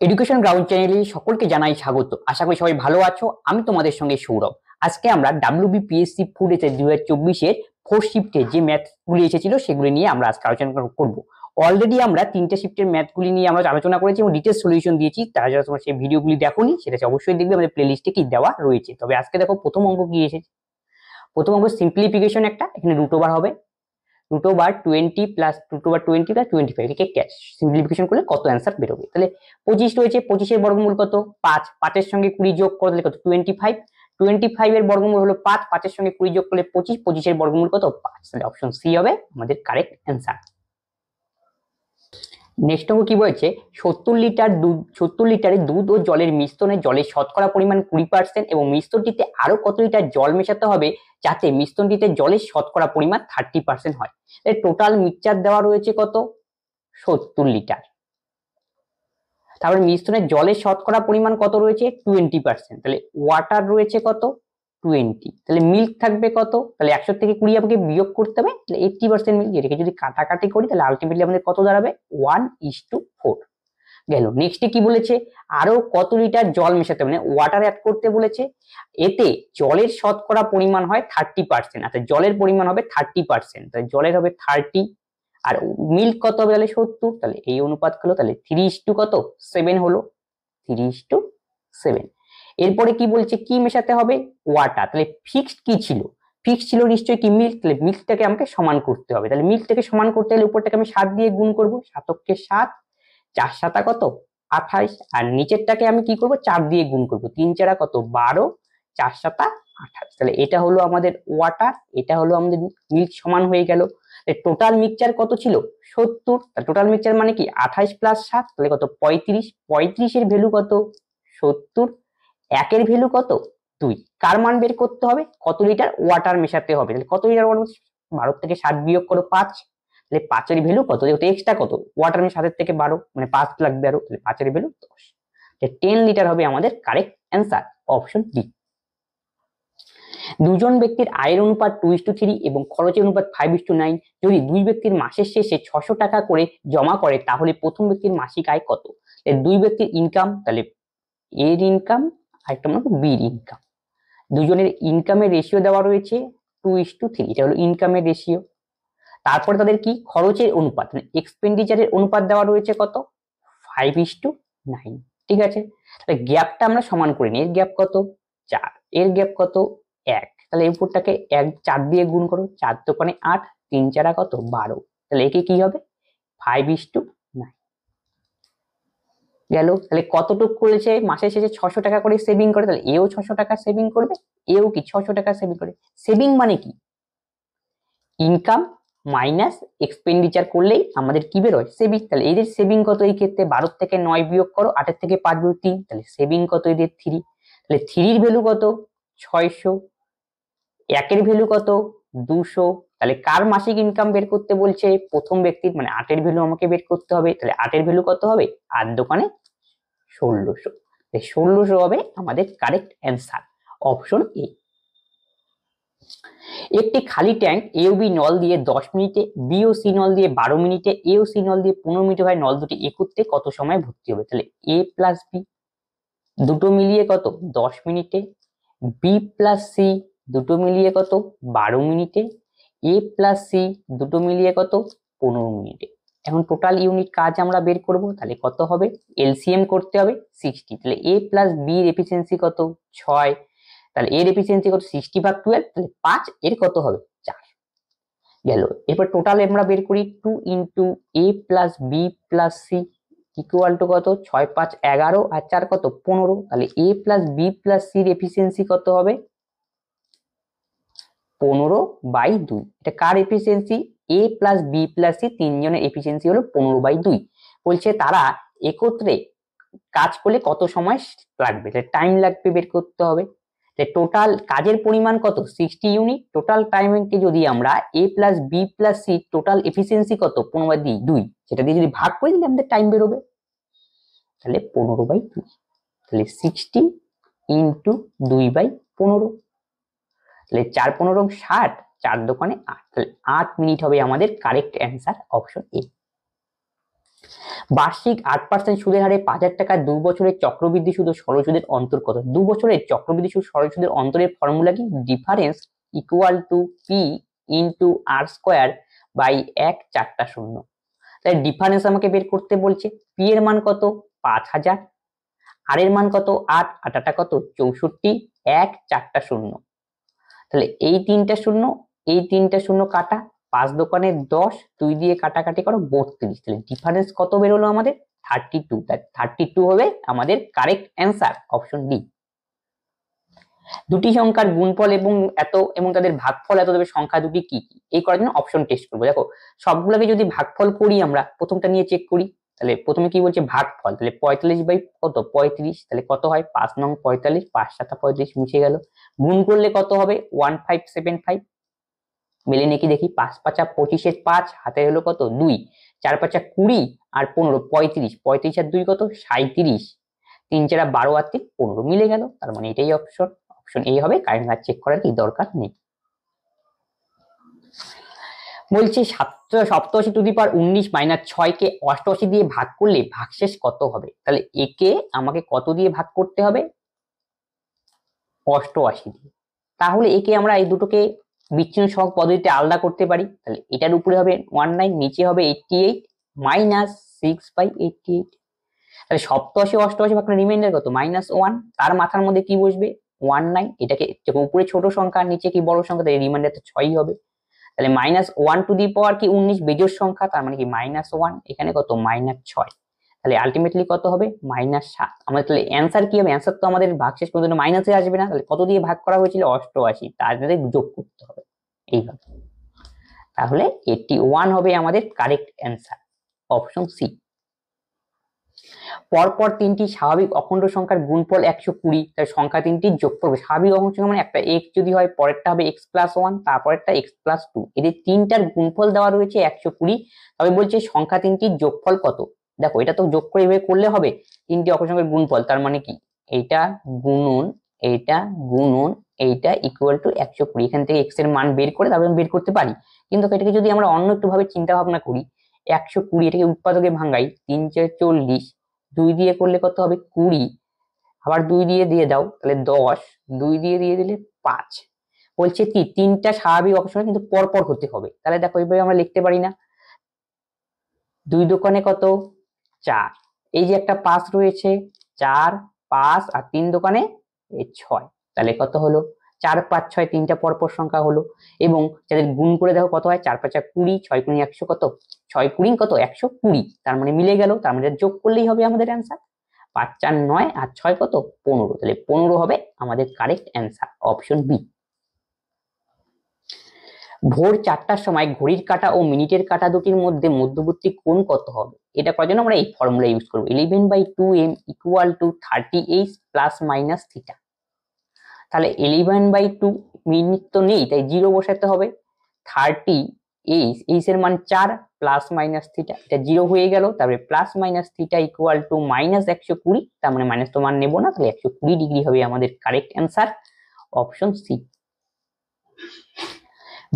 Education ground চ্যানেলে সকলকে জানাই স্বাগত। আশা করি সবাই ভালো আছো। আমি তোমাদের সঙ্গে সৌরভ। আজকে আমরা WBPSC ফুড এসে 2024 ফোর্থ শিফটে যে ম্যাথগুলি এসেছিল সেগুলি নিয়ে আমরা আজকে আলোচনা করব। অলরেডি আমরা 3টে শিফটের ম্যাথগুলি নিয়ে আমরা আলোচনা করেছি এবং ডিটেলস সলিউশন দিয়েছি। তারা যারা তোমরা সেই ভিডিওগুলি দেখোনি সেটা অবশ্যই দেখবে, আমাদের প্লেলিস্টে কি দেওয়া রয়েছে। তবে আজকে দেখো প্রথম অঙ্ক কি এসেছে। প্রথম অঙ্ক সিম্পলিফিকেশন, একটা এখানে রুট ওভার হবে, root over 20 plus root over 20 plus 25 একে ক্যাশ সিম্পলিফিকেশন করলে কত অ্যান্সার বেরোবে। তাহলে 25 রয়েছে, 25 এর বর্গমূল কত 5, 5 এর সঙ্গে 20 যোগ করলে কত 25, 25 এর বর্গমূল হলো 5, 5 এর সঙ্গে 20 যোগ করলে 25, 25 এর বর্গমূল কত 5। তাহলে অপশন সি হবে আমাদের কারেক্ট অ্যান্সার। নেক্সট অঙ্ক কি বলছে, 70 লিটারের দুধ ও জলের মিশ্রণে জলের শতকরা পরিমাণ 20% এবং মিশ্রণটিতে আরো কত লিটার জল মেশাতে হবে যাতে মিশ্রণটিতে জলের শতকরা পরিমাণ 30% হয়। টোটাল মিক্সচার দেওয়া রয়েছে কত 70 লিটার। তারপরে মিশ্রণের জলের শতকরা পরিমাণ কত রয়েছে 20%, তাহলে ওয়াটার রয়েছে কত 20, তাহলে মিল্ক থাকবে কত, তাহলে 100 থেকে 20 আমাকে বিয়োগ করতে হবে, তাহলে 80% মিল্ক। এটাকে যদি কাটাকাটি করি তাহলে আলটিমেটলি আমাদের কত দাঁড়াবে 1:4 গেল। নেক্সটে কি বলেছে, আরো কত লিটার জল মেশাতে হবে, মানে ওয়াটার অ্যাড করতে বলেছে। এতে জলের শতকরা পরিমাণ হয় 30%, অর্থাৎ জলের পরিমাণ হবে 30%, তাহলে জলের হবে 30 আর মিল্ক কত হবে তাহলে 70, তাহলে এই অনুপাত হলো, তাহলে 3:7 হলো, 3:7। এরপরে কি বলছে, কি মেশাতে হবে ওয়াটার, তাহলে ফিক্সড কি ছিল, ফিক্সড ছিল নিশ্চয়ই কি মিল্ক, তাহলে মিল্কটাকে আমাকে সমান করতে হবে। তাহলে মিল্কটাকে সমান করতে হলে উপরটাকে আমি 7 দিয়ে গুণ করবো, 7 7, 4 7 কত 28, আর নিচেরটাকে আমি কি করব 4 দিয়ে গুণ করব, 3 4 কত 12, 4 7 28। তাহলে এটা হলো আমাদের ওয়াটার, এটা হলো আমাদের মিল্ক, সমান হয়ে গেল। টোটাল মিক্সচার কত ছিল 70, টোটাল মিক্সচার মানে কি 28 প্লাস 7, তাহলে কত 35, 35 এর ভ্যালু কত 70, একের ভ্যালু কত 2। কার মান বের করতে হবে, কত লিটার ওয়াটার মেশাতে হবে, তাহলে কত লিটার ওয়াটার, 12 থেকে 7 বিয়োগ করো 5, তাহলে 5 এর ভ্যালু কত, যেহেতু এক্সট্রা কত ওয়াটার মেশাতে 7 থেকে 12 মানে 5 লাগবে আরো, তাহলে 5 এর ভ্যালু 10, 10 লিটার হবে আমাদের কারেক্ট অ্যান্সার, অপশন ডি। দুজন ব্যক্তির আয়ের অনুপাত 2:3 এবং খরচের অনুপাত 5:9, যদি দুই ব্যক্তির মাসের শেষে 600 টাকা করে জমা করে তাহলে প্রথম ব্যক্তির মাসিক আয় কত। দুই ব্যক্তির ইনকাম, তাহলে এর ইনকাম আরেকটা মানে বির ইনকাম, দুজনের ইনকামের রেশিও দেওয়া রয়েছে 2:3, এটা হলো ইনকামের রেশিও। তারপরে তাদের কি খরচের অনুপাত, মানে এক্সপেন্ডিচারের অনুপাত দেওয়া রয়েছে কত 5:9, ঠিক আছে। তাহলে গ্যাপটা আমরা সমান করে নিই, এর গ্যাপ কত 4, এর গ্যাপ কত 1, তাহলে উপরটাকে 4 দিয়ে গুণ করো, 4 দোকানে 8, 3 4 কত 12, তাহলে একে কি হবে 5:9 গেল। তাহলে কতটুক করেছে, মাসের শেষে 600 টাকা করে সেভিং করে, তাহলে এও 600 টাকা সেভিং করবে, এও কি 600 টাকা সেভিং করে। সেভিং মানে কি ইনকাম মাইনাস এক্সপেন্ডিচার করলেই আমাদের কি বেরোয় সেভিং, তাহলে এদের সেভিং কত, এই ক্ষেত্রে 12 থেকে 9 বিয়োগ করো, 8 থেকে 5 বিয়োগ 3, তাহলে সেভিং কত এদের 3, তাহলে 3 এর ভ্যালু কত 600, একের ভ্যালু কত 200, তাহলে কার মাসিক ইনকাম বের করতে বলছে প্রথম ব্যক্তির, মানে 8 এর ভ্যালু আমাকে বের করতে হবে, তাহলে 8 এর ভ্যালু কত হবে 8 দোকানে 1600, 1600 হবে আমাদের কারেক্ট অ্যান্সার, অপশন এ। একটি খালি ট্যাঙ্ক এ ও বি নল দিয়ে 10 মিনিটে, বি ও সি নল দিয়ে 12 মিনিটে, এ ও সি নল দিয়ে 15 মিনিটে হয়, নল দুটি একত্রে কত সময় ভর্তি হবে। তাহলে এ প্লাস বি দুটো মিলিয়ে কত 10 মিনিটে, বি প্লাস সি দুটো মিলিয়ে কত 12 মিনিটে, এ প্লাস সি দুটো মিলিয়ে কত 15 মিনিটে। এখন টোটাল ইউনিট কাজ আমরা বের করব, তাহলে কত হবে এলসিএম করতে হবে 60, তাহলে এ প্লাস বি এর এফিসিয়েন্সি কত 6, তাহলে এর এফিসিয়েন্সি কত 60/12, তাহলে 5, এর কত হবে 4 গেল। এরপর টোটাল আমরা বের করি 2 into A plus B plus C equal to কত 6 5 11 আর 4 কত 15, তাহলে A plus B plus C এর এফিসিয়েন্সি কত হবে 15/2। এটা কার efficiency, A plus B plus C তিনজনের এফিসিয়েন্সি হলো 15/2। বলছে তারা একত্রে কাজ করলে কত সময় লাগবে, টাইম লাগবে বের করতে হবে। টোটাল কাজের পরিমাণ কত 60 ইউনিট, টোটাল টাইমকে যদি আমরা A plus B plus C total efficiency কত 15/2, সেটা দিয়ে যদি ভাগ করে দিলে আমাদের টাইম বেরোবে, তাহলে 15/2, তাহলে 60 ইন্টু 2/15, তাহলে 4 15 60, 4 দোকানে 8, তাহলে 8 মিনিট হবে আমাদের কারেক্ট অ্যান্সার, অপশন এ। বার্ষিক 8% সুদের হারে 5,000 টাকা 2 বছরের চক্রবৃদ্ধি সুদ ও সরল সুদের অন্তর কত? 2 বছরের চক্রবৃদ্ধি সুদ সরল সুদের অন্তরের ফর্মুলা কি? Difference equal to P into R square by 1 4টা শূন্য। তাহলে ডিফারেন্স আমাকে বের করতে বলছে। পি এর মান কত? 5,000, আর এর মান কত? 8, 8টা কত? 64, 1 4টা শূন্য। তাহলে এই 3টা শূন্য, এই 3টা শূন্য কাটা, 5 দোকানে 10, 2 দিয়ে কাটাকাটি করো 32। তাহলে ডিফারেন্স কত বেরোলো আমাদের? 32। তাই 32 হবে আমাদের কারেক্ট অ্যান্সার, অপশন ডি। দুটি সংখ্যার গুণফল এবং তাদের ভাগফল এত দেবে, সংখ্যা দুটি কি কি? এই করার জন্য অপশন টেস্ট করবো। দেখো সবগুলোকে যদি ভাগফল করি, আমরা প্রথমটা নিয়ে চেক করি। তাহলে প্রথমে কি বলছে? ভাগফল। তাহলে 45 বাই কত? 35। তাহলে কত হয়? 5 নং 45, 5 7 35 মিশে গেল। গুণ করলে কত হবে? 1575। মিলে নাকি দেখি। 5 5 25 এর 5, হাতে হলো কত? 2, 4 5 20 আর 15 35, 35 আর 2 কত? 37, 3 4 12 আর 3 15 মিলে গেল। তার মানে এটাই অপশন, অপশন এ হবে। কারেন্ট চেক করার কি দরকার নেই। বলছি 87 টু দি পাওয়ার 19 মাইনাস 6 কে 88 দিয়ে ভাগ করলে ভাগশেষ কত হবে? তাহলে একে আমাকে কত দিয়ে ভাগ করতে হবে? 88 দিয়ে। তাহলে একে আমরা এই দুটোকে বিচ্ছিন্ন সহগ পদ্ধতিতে আলাদা করতে পারি। তাহলে এটার উপরে হবে 19, নিচে হবে 88 মাইনাস 6/88। তাহলে 87 88 ভাগ রিমাইন্ডার কত? -1। তার মাথার মধ্যে কি বসবে? 19। এটাকে উপরে ছোট সংখ্যা, নিচে কি বড় সংখ্যা, তাহলে রিমাইন্ডারটা 6ই হবে। তাহলে -1 টু দি পাওয়ার কি 19 বেজোড় সংখ্যা, তার মানে কি -1, এখানে কত? -6। তাহলে আলটিমেটলি কত হবে? -7। আমাদের তাহলে অ্যান্সার কি হবে? অ্যান্সার তো আমাদের ভাগশেষ পর্যন্ত মাইনাসে আসবে না। তাহলে কত দিয়ে ভাগ করা হয়েছিল? 88, তার সাথে যোগ করতে হবে এইভাবে। তাহলে 81 হবে আমাদের কারেক্ট অ্যান্সার, অপশন সি। পরপর তিনটি স্বাভাবিক অখণ্ড সংখ্যার গুণফল 120। তাই সংখ্যা তিনটির যোগফল। স্বাভাবিক অখণ্ড সংখ্যা মানে একটা x যদি হয়, পরেরটা হবে x+1, তারপরেরটা x+2। এদের তিনটার গুণফল দেওয়া রয়েছে 120। তবে বলছে সংখ্যা তিনটির যোগফল কত? দেখো এটা তো যোগ করে এভাবে করলে হবে, তিনটি অখণ্ড সংখ্যার গুণফল, তার মানে কি এইটা গুণন এইটা গুণন এইটা ইকুয়াল টু 120। এখান থেকে x এর মান বের করে তারপরে বের করতে পারি। কিন্তু এটাকে যদি আমরা অন্য একটু ভাবে চিন্তা ভাবনা করি, 120 এটাকে উৎপাদকে ভাঙাই, 3 4 40, 2 দিয়ে করলে কত হবে? 20, আবার 2 দিয়ে দাও তাহলে 10, 2 দিয়ে দিলে 5। বলছে কি তিনটা স্বাভাবিক অপশন কিন্তু পরপর হতে হবে। তাহলে দেখো এইভাবে আমরা লিখতে পারি না? 2 দোকানে কত? 4, এই যে একটা 5 রয়েছে, 4 5 আর 3 দোকানে 6। তাহলে কত হলো? 4 5 6, তিনটা পরপর সংখ্যা হলো। এবং যাদের গুণ করে দেখো কত হয়? 4 5 20, 6 গুণ 100 কত? 6 গুণ কত? 120। তার মানে মিলে গেল। তার মানে যোগ করলেই হবে আমাদের অ্যান্সার। 5 4 9 আর 6 কত? 15। তাহলে 15 হবে আমাদের কারেক্ট অ্যান্সার, অপশন বি। ভোর 4টার সময় ঘড়ির কাঁটা ও মিনিটের কাঁটা দুটির মধ্যে মধ্যবর্তী কোণ কত হবে? এটা করার জন্য আমরা এই ফর্মুলা ইউজ করব। 11/2m equal to 30h plus minus theta. তাহলে 11/2 মিনিট তো নেই, তাই 0 বসাতে হবে। 30h, h এর মান 4 প্লাস মাইনাস থিটা, এটা 0 হয়ে গেল। তারপরে plus minus theta equal to -120। তার মানে মাইনাস তো মান নেব না, তাহলে 120 ডিগ্রি হবে আমাদের কারেক্ট অ্যান্সার, অপশন সি।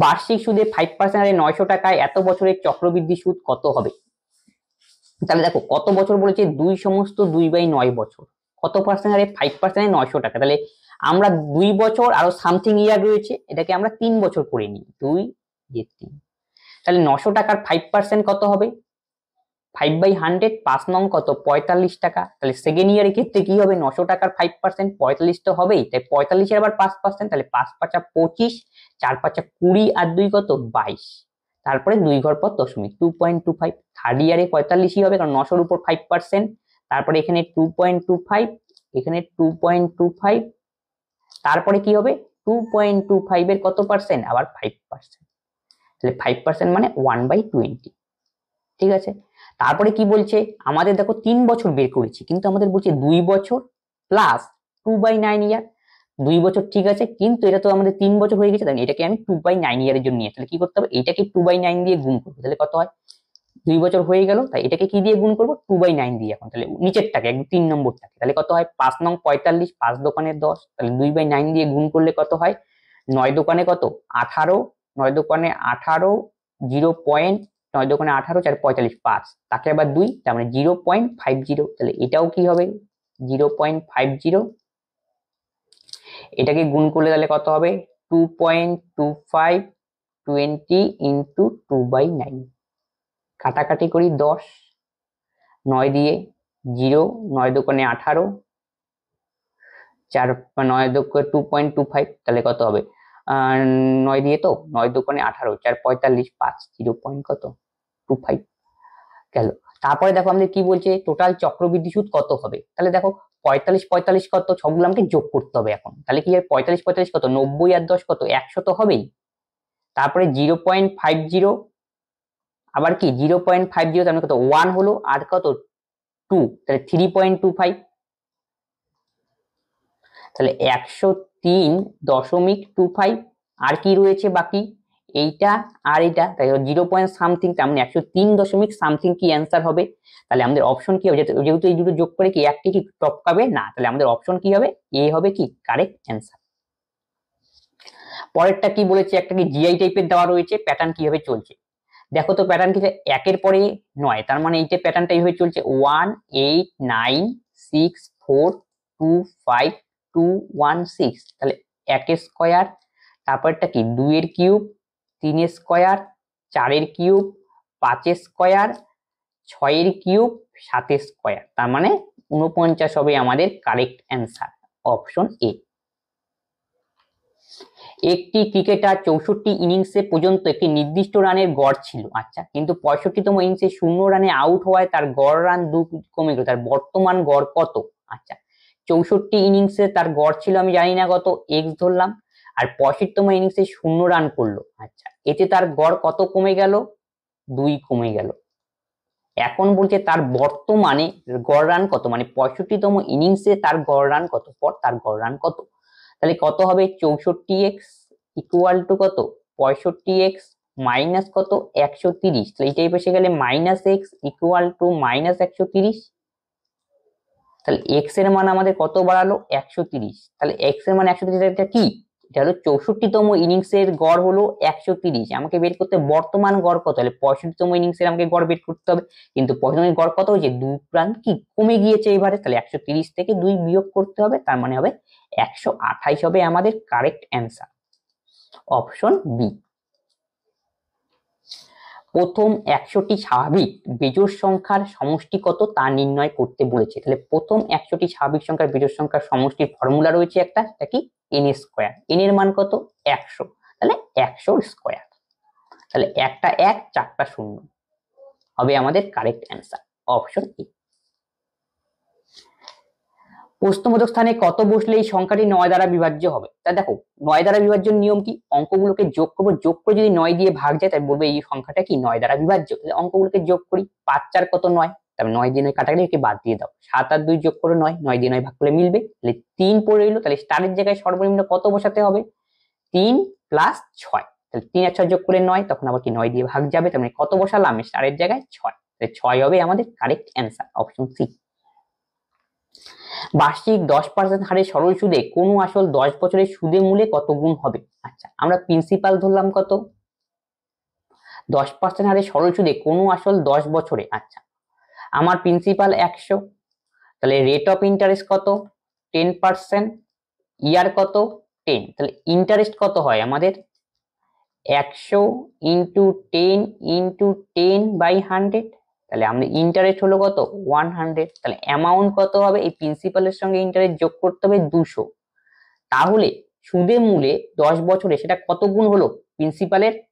বার্ষিক সুদে 5% হারে 900 টাকায় এত বছরের চক্রবৃদ্ধি সুদ কত হবে? তাহলে দেখো কত বছর বলেছে? 2/9 বছর। কত পার্সেন্ট হারে? 5% 900 টাকা। তাহলে আমরা 2 বছর আরো সামথিং ইয়ার রয়েছে, এটাকে আমরা 3 বছর করে নিই। 2 3, তাহলে 900 টাকার 5% কত হবে? 5/100, 5 নং কত? 45 টাকা। তাহলে সেকেন্ড ইয়ারের ক্ষেত্রে কি হবে? 900 টাকার 5% 45 তো হবেই, তাই 45 এর আবার 5%। তাহলে 5 5 25, 4 5 20 আর 2 কত? 22। তারপরে 2 ঘর পর দশমিক, 2.25। থার্ড ইয়ারে 45ই হবে, কারণ 900 এর উপর 5%। তারপরে এখানে 2.25, এখানে 2.25, তারপরে কি হবে? 2.25 এর কত পার্সেন্ট? আবার 5%। তাহলে 5% মানে 1/20। ঠিক আছে। তারপরে কি বলছে? আমাদের দেখো 3 বছর বের করেছি, কিন্তু আমাদের বলছে 2 বছর প্লাস 2/9 ইয়ার। 2 বছর ঠিক আছে, কিন্তু এটা তো আমাদের 3 বছর হয়ে গেছে, তাই এটাকে আমি 2/9 ইয়ারের জন্য নিয়ে, তাহলে কি করতে হবে? এটাকে 2/9 দিয়ে গুণ করবো। তাহলে কত হয়? 2 বছর হয়ে গেল, তাই এটাকে কি দিয়ে গুণ করবো? 2/9 দিয়ে। এখন তাহলে নিচেরটাকে একদম 3 নম্বরটাকে, তাহলে কত হয়? 5 নং 45, 5 দোকানে 10, তাহলে 2/9 দিয়ে গুণ করলে কত হয়? 9 দোকানে কত? 18, 9 দোকানে 18, 9 দোকানে 18, 4 45, 5, তাকে আবার 2, তার মানে 0.50, তাহলে এটাও কি হবে 0.50, এটাকে গুণ করলে তাহলে কত হবে 2.25, 20 into 2/9, কাটাকাটি করি 10, 9 দিয়ে 0, 9 দোকানে 18, 4 9 দোকানে 2.25, তাহলে কত হবে 9 দিয়ে তো 9 দোকানে 18, 4 45, 5, 0. কত 25 গেল। তারপরে দেখো আমাদের কি বলছে টোটাল চক্রবৃদ্ধি সুদ কত হবে, তাহলে দেখো 45 45 কত, সবগুলো আমাকে যোগ করতে হবে এখন, তাহলে কি হবে 45 45 কত 90 আর 10 কত 100 তো হবেই, তারপরে 0.50, আবার কি 0.50, তার মানে কত 1 হলো, আর কত 2, তাহলে 3.25, তাহলে 103.25, আর কি রয়েছে বাকি এইটা আর এটা, তাই 0. তার মানে 103. কি অ্যান্সার হবে, তাহলে আমাদের অপশন কি হবে, যেহেতু এই দুটো যোগ করে কি একটি কি টপকাবে না, তাহলে আমাদের অপশন কি হবে এ হবে কি কারেক্ট অ্যান্সার। পরেরটা কি বলেছে, একটা কি জিআই টাইপের দেওয়া রয়েছে, প্যাটার্ন কিভাবে চলছে দেখো তো, প্যাটার্ন কি একের পরে 9, তার মানে এইটা প্যাটার্নটা এইভাবে চলছে 1 8 9 6 4 2 5 2 1 6, তাহলে 1 এর স্কয়ার, তারপরটা কি 2 এর কিউব, 3 এর স্কয়ার, 4 এর কিউব, 5 এর স্কয়ার, 6 এর কিউব, 7 এর স্কয়ার, তার মানে 49 হবে আমাদের কারেক্ট অ্যান্সার, অপশন এ। একটি ক্রিকেটার 64 ইনিংসে পর্যন্ত একটি নির্দিষ্ট রানের গড় ছিল, আচ্ছা, কিন্তু 65তম ইনিংসে 0 রানে আউট হওয়ায় তার গড় রান 2 কমে গেল, তার বর্তমান গড় কত, আচ্ছা 64 ইনিংসে তার গড় ছিল আমি জানি না কত, এক্স ধরলাম, আর 65তম ইনিংসে 0 রান করলো, আচ্ছা এতে তার গড় কত কমে গেল 2 কমে গেল। এখন বলছে তার বর্তমানে গড় রান কত, মানে 65তম ইনিংসে তার গড় রান কত, তার গড় রান কত, তাহলে কত হবে 64x ইকুয়াল টু কত 65x মাইনাস কত 130, তাহলে এইটাই বসে গেলে -x ইকুয়াল টু -130, তাহলে x এর মান আমাদের কত বাড়ালো 130, তাহলে x এর মান 130, এটা কি এটা হলো 64তম ইনিংসের গড় হলো 130, আমাকে বের করতে বর্তমান গড় কত, তাহলে 65তম ইনিংসের আমাকে গড় বের করতে হবে, কিন্তু 65তম গড় কত হয়েছে 2 রান কি কমে গিয়েছে এবারে, তাহলে 130 থেকে 2 বিয়োগ করতে হবে, তার মানে হবে 128 হবে আমাদের কারেক্ট অ্যান্সার, অপশন বি। প্রথম 100টি স্বাভাবিক বেজোড় সংখ্যার সমষ্টি কত তা নির্ণয় করতে বলেছে, তাহলে প্রথম 100টি স্বাভাবিক সংখ্যার বেজোড় সংখ্যার সমষ্টির ফর্মুলা রয়েছে একটা, সেটা কি n স্কয়ার, n এর মান কত 100, তাহলে 100 স্কয়ার, তাহলে একটা 1 4টা 0 হবে আমাদের কারেক্ট অ্যান্সার, অপশন এ। প্রশ্নবোধক স্থানে কত বসলে এই সংখ্যাটি 9 দ্বারা বিভাজ্য হবে, তা দেখো 9 দ্বারা বিভাজ্যের নিয়ম কি, অঙ্কগুলোকে যোগ করবো, যোগ করে যদি 9 দিয়ে ভাগ যায় তাই বলবো এই সংখ্যাটা কি 9 দ্বারা বিভাজ্য, তাহলে অঙ্কগুলোকে যোগ করি, 5 4 কত 9, তাহলে 9 দিয়ে 9 কাটাকাটি একে বাদ দিয়ে দাও, 7 আর 2 যোগ করে 9, 9 দিয়ে 9 ভাগ করলে মিলবে, তাহলে 3 পড়ে রইলো, তাহলে স্টারের জায়গায় সর্বনিম্ন কত বসাতে হবে 3 প্লাস 6, তাহলে 3 আর 6 যোগ করে 9, তখন আবার কি 9 দিয়ে ভাগ যাবে, তার মানে কত বসালাম স্টারের জায়গায় 6, তাহলে 6 হবে আমাদের কারেক্ট অ্যান্সার, অপশন সি। বার্ষিক 10% হারে সরল সুদে কোন আসল 10 বছরের সুদে মূলে কত গুণ হবে, আচ্ছা আমরা প্রিন্সিপাল ধরলাম কত 10% হারে সরল সুদে কোন আসল 10 বছরে, আচ্ছা আমার প্রিন্সিপাল 100, তাহলে রেট অফ ইন্টারেস্ট কত 10%, ইয়ার কত 10, তাহলে ইন্টারেস্ট কত হয় আমাদের 100 ইন্টু 10 ইন্টু 10/100, তাহলে আমাদের ইন্টারেস্ট হলো কত 100, তাহলে অ্যামাউন্ট কত হবে, এই প্রিন্সিপালের সঙ্গে ইন্টারেস্ট যোগ করতে হবে 200, তাহলে সুদে মূলে 10 বছরে সেটা কত গুণ হলো,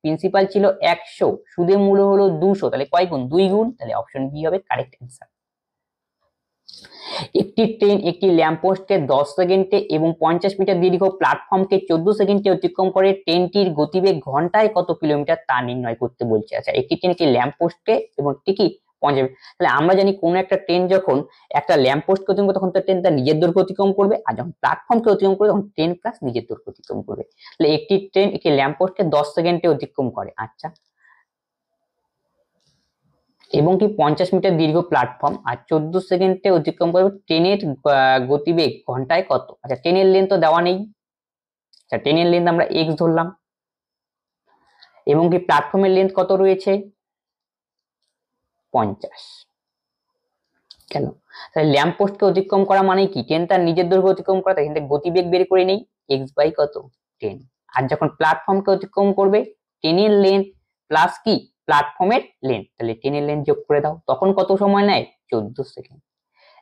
প্রিন্সিপাল ছিল 100, সুদে মূলে হলো 200, তাহলে কয় গুণ 2 গুণ, তাহলে অপশন বি হবে কারেক্ট অ্যান্সার। একটি ট্রেন একটি ল্যাম্পপোস্টকে 10 সেকেন্ডে এবং 50 মিটার দীর্ঘ প্ল্যাটফর্মকে 14 সেকেন্ডে অতিক্রম করে, ট্রেনটির গতিবেগ ঘন্টায় কত কিলোমিটার তা নির্ণয় করতে বলছে, আচ্ছা একটি ট্রেন একটি ল্যাম্পপোস্টকে এবং একটি কি 50, তাহলে আমরা জানি কোন একটা ট্রেন যখন একটা ল্যাম্পপোস্টকে অতিক্রম করবে তখন তো ট্রেন তার নিজের দৈর্ঘ্য অতিক্রম করবে, আর যখন প্ল্যাটফর্মকে অতিক্রম করবে তখন ট্রেন প্লাস নিজের দৈর্ঘ্য অতিক্রম করবে, তাহলে একটি ট্রেন একটি ল্যাম্পপোস্টকে 10 সেকেন্ডে অতিক্রম করে, আচ্ছা এবং কি 50 মিটার দীর্ঘ প্ল্যাটফর্ম আর 14 সেকেন্ডে অতিক্রম করবে, ট্রেনের গতিবেগ ঘন্টায় কত, আচ্ছা ট্রেনের লেন্থ তো দেওয়া নেই, আচ্ছা ট্রেনের লেন্থ আমরা x ধরলাম, এবং কি প্ল্যাটফর্মের লেন্থ কত রয়েছে 50 কেন? তাহলে ল্যাম্প পোস্টকে অতিক্রম করা মানে কি? ট্রেন তার নিজের দৈর্ঘ্য অতিক্রম করা, তাই কিন্তু গতিবেগ বের করে নেই x বাই কত 10। আর যখন প্ল্যাটফর্মকে অতিক্রম করবে ট্রেনের লেন্থ প্লাস কি প্ল্যাটফর্মের লেন্থ, তাহলে ট্রেনের লেন্থ যোগ করে দাও, তখন কত সময় নেয় 14 সেকেন্ড।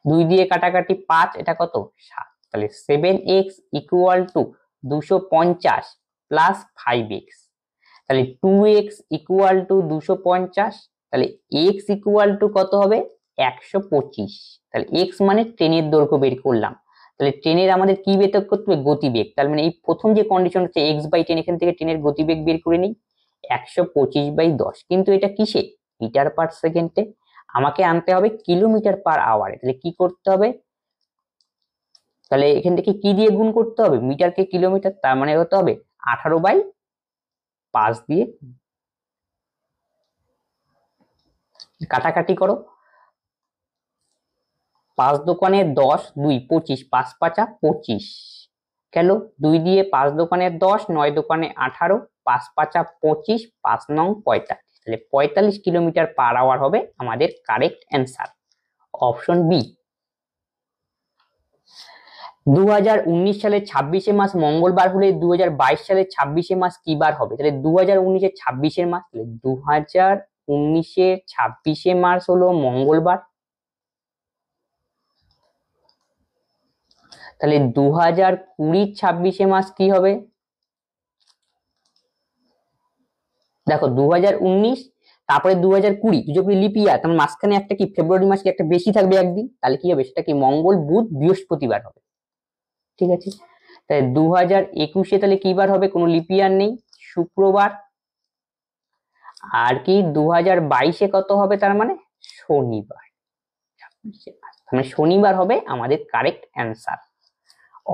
2 দিয়ে কাটাকাটি 5, এটা কত 7, তাহলে 7x equal to 250 plus 5x, তাহলে 2x ইকুয়াল টু 250, তাহলে x ইকুয়াল টু কত হবে 125। তাহলে x মানে ট্রেনের দৈর্ঘ্য বের করলাম, তাহলে ট্রেনের আমাদের কি বের করতে হবে গতিবেগ, তার মানে এই প্রথম যে কন্ডিশন হচ্ছে x বাই 10, এখান থেকে ট্রেনের গতিবেগ বের করে নিই 125/10, কিন্তু এটা কিসে মিটার পার সেকেন্ডে, আমাকে আনতে হবে কিলোমিটার পার আওয়ারে। তাহলে কি করতে হবে, তাহলে এখান থেকে কি দিয়ে গুণ করতে হবে মিটারকে কিলোমিটার, তার মানে হতে হবে 18/5 দিয়ে কাটাকাটি করো, 5 দোকানে 10, 2 25, 5 5 25 গেল, 2 দিয়ে 5 দোকানে 10, 9 দোকানে 18, 5 5 25, 5 9 45, তাহলে 45 কিলোমিটার পার আওয়ার হবে আমাদের কারেক্ট অ্যান্সার, অপশন বি। 2019 সালের 26শে মাস মঙ্গলবার হলে 2022 সালের 26শে মাস কি বার হবে? তাহলে 2019 এর 26 মাস, তাহলে 2019 এর 26শে মাস হলো মঙ্গলবার, তাহলে 2020 26শে মাস কি হবে? দেখো 2019 তারপরে 2020 যদি লিপ ইয়ার, তার মাঝখানে একটা কি ফেব্রুয়ারি মাস কি একটা বেশি থাকবে একদিন, তাহলে কি হবে সেটা কি মঙ্গল বুধ বৃহস্পতিবার হবে, ঠিক আছে। তাহলে 2021 তাহলে কি বার হবে, কোনো লিপ ইয়ার নেই, শুক্রবার। আর কি 2022 কত হবে, তার মানে শনিবার, মানে শনিবার হবে আমাদের কারেক্ট অ্যান্সার,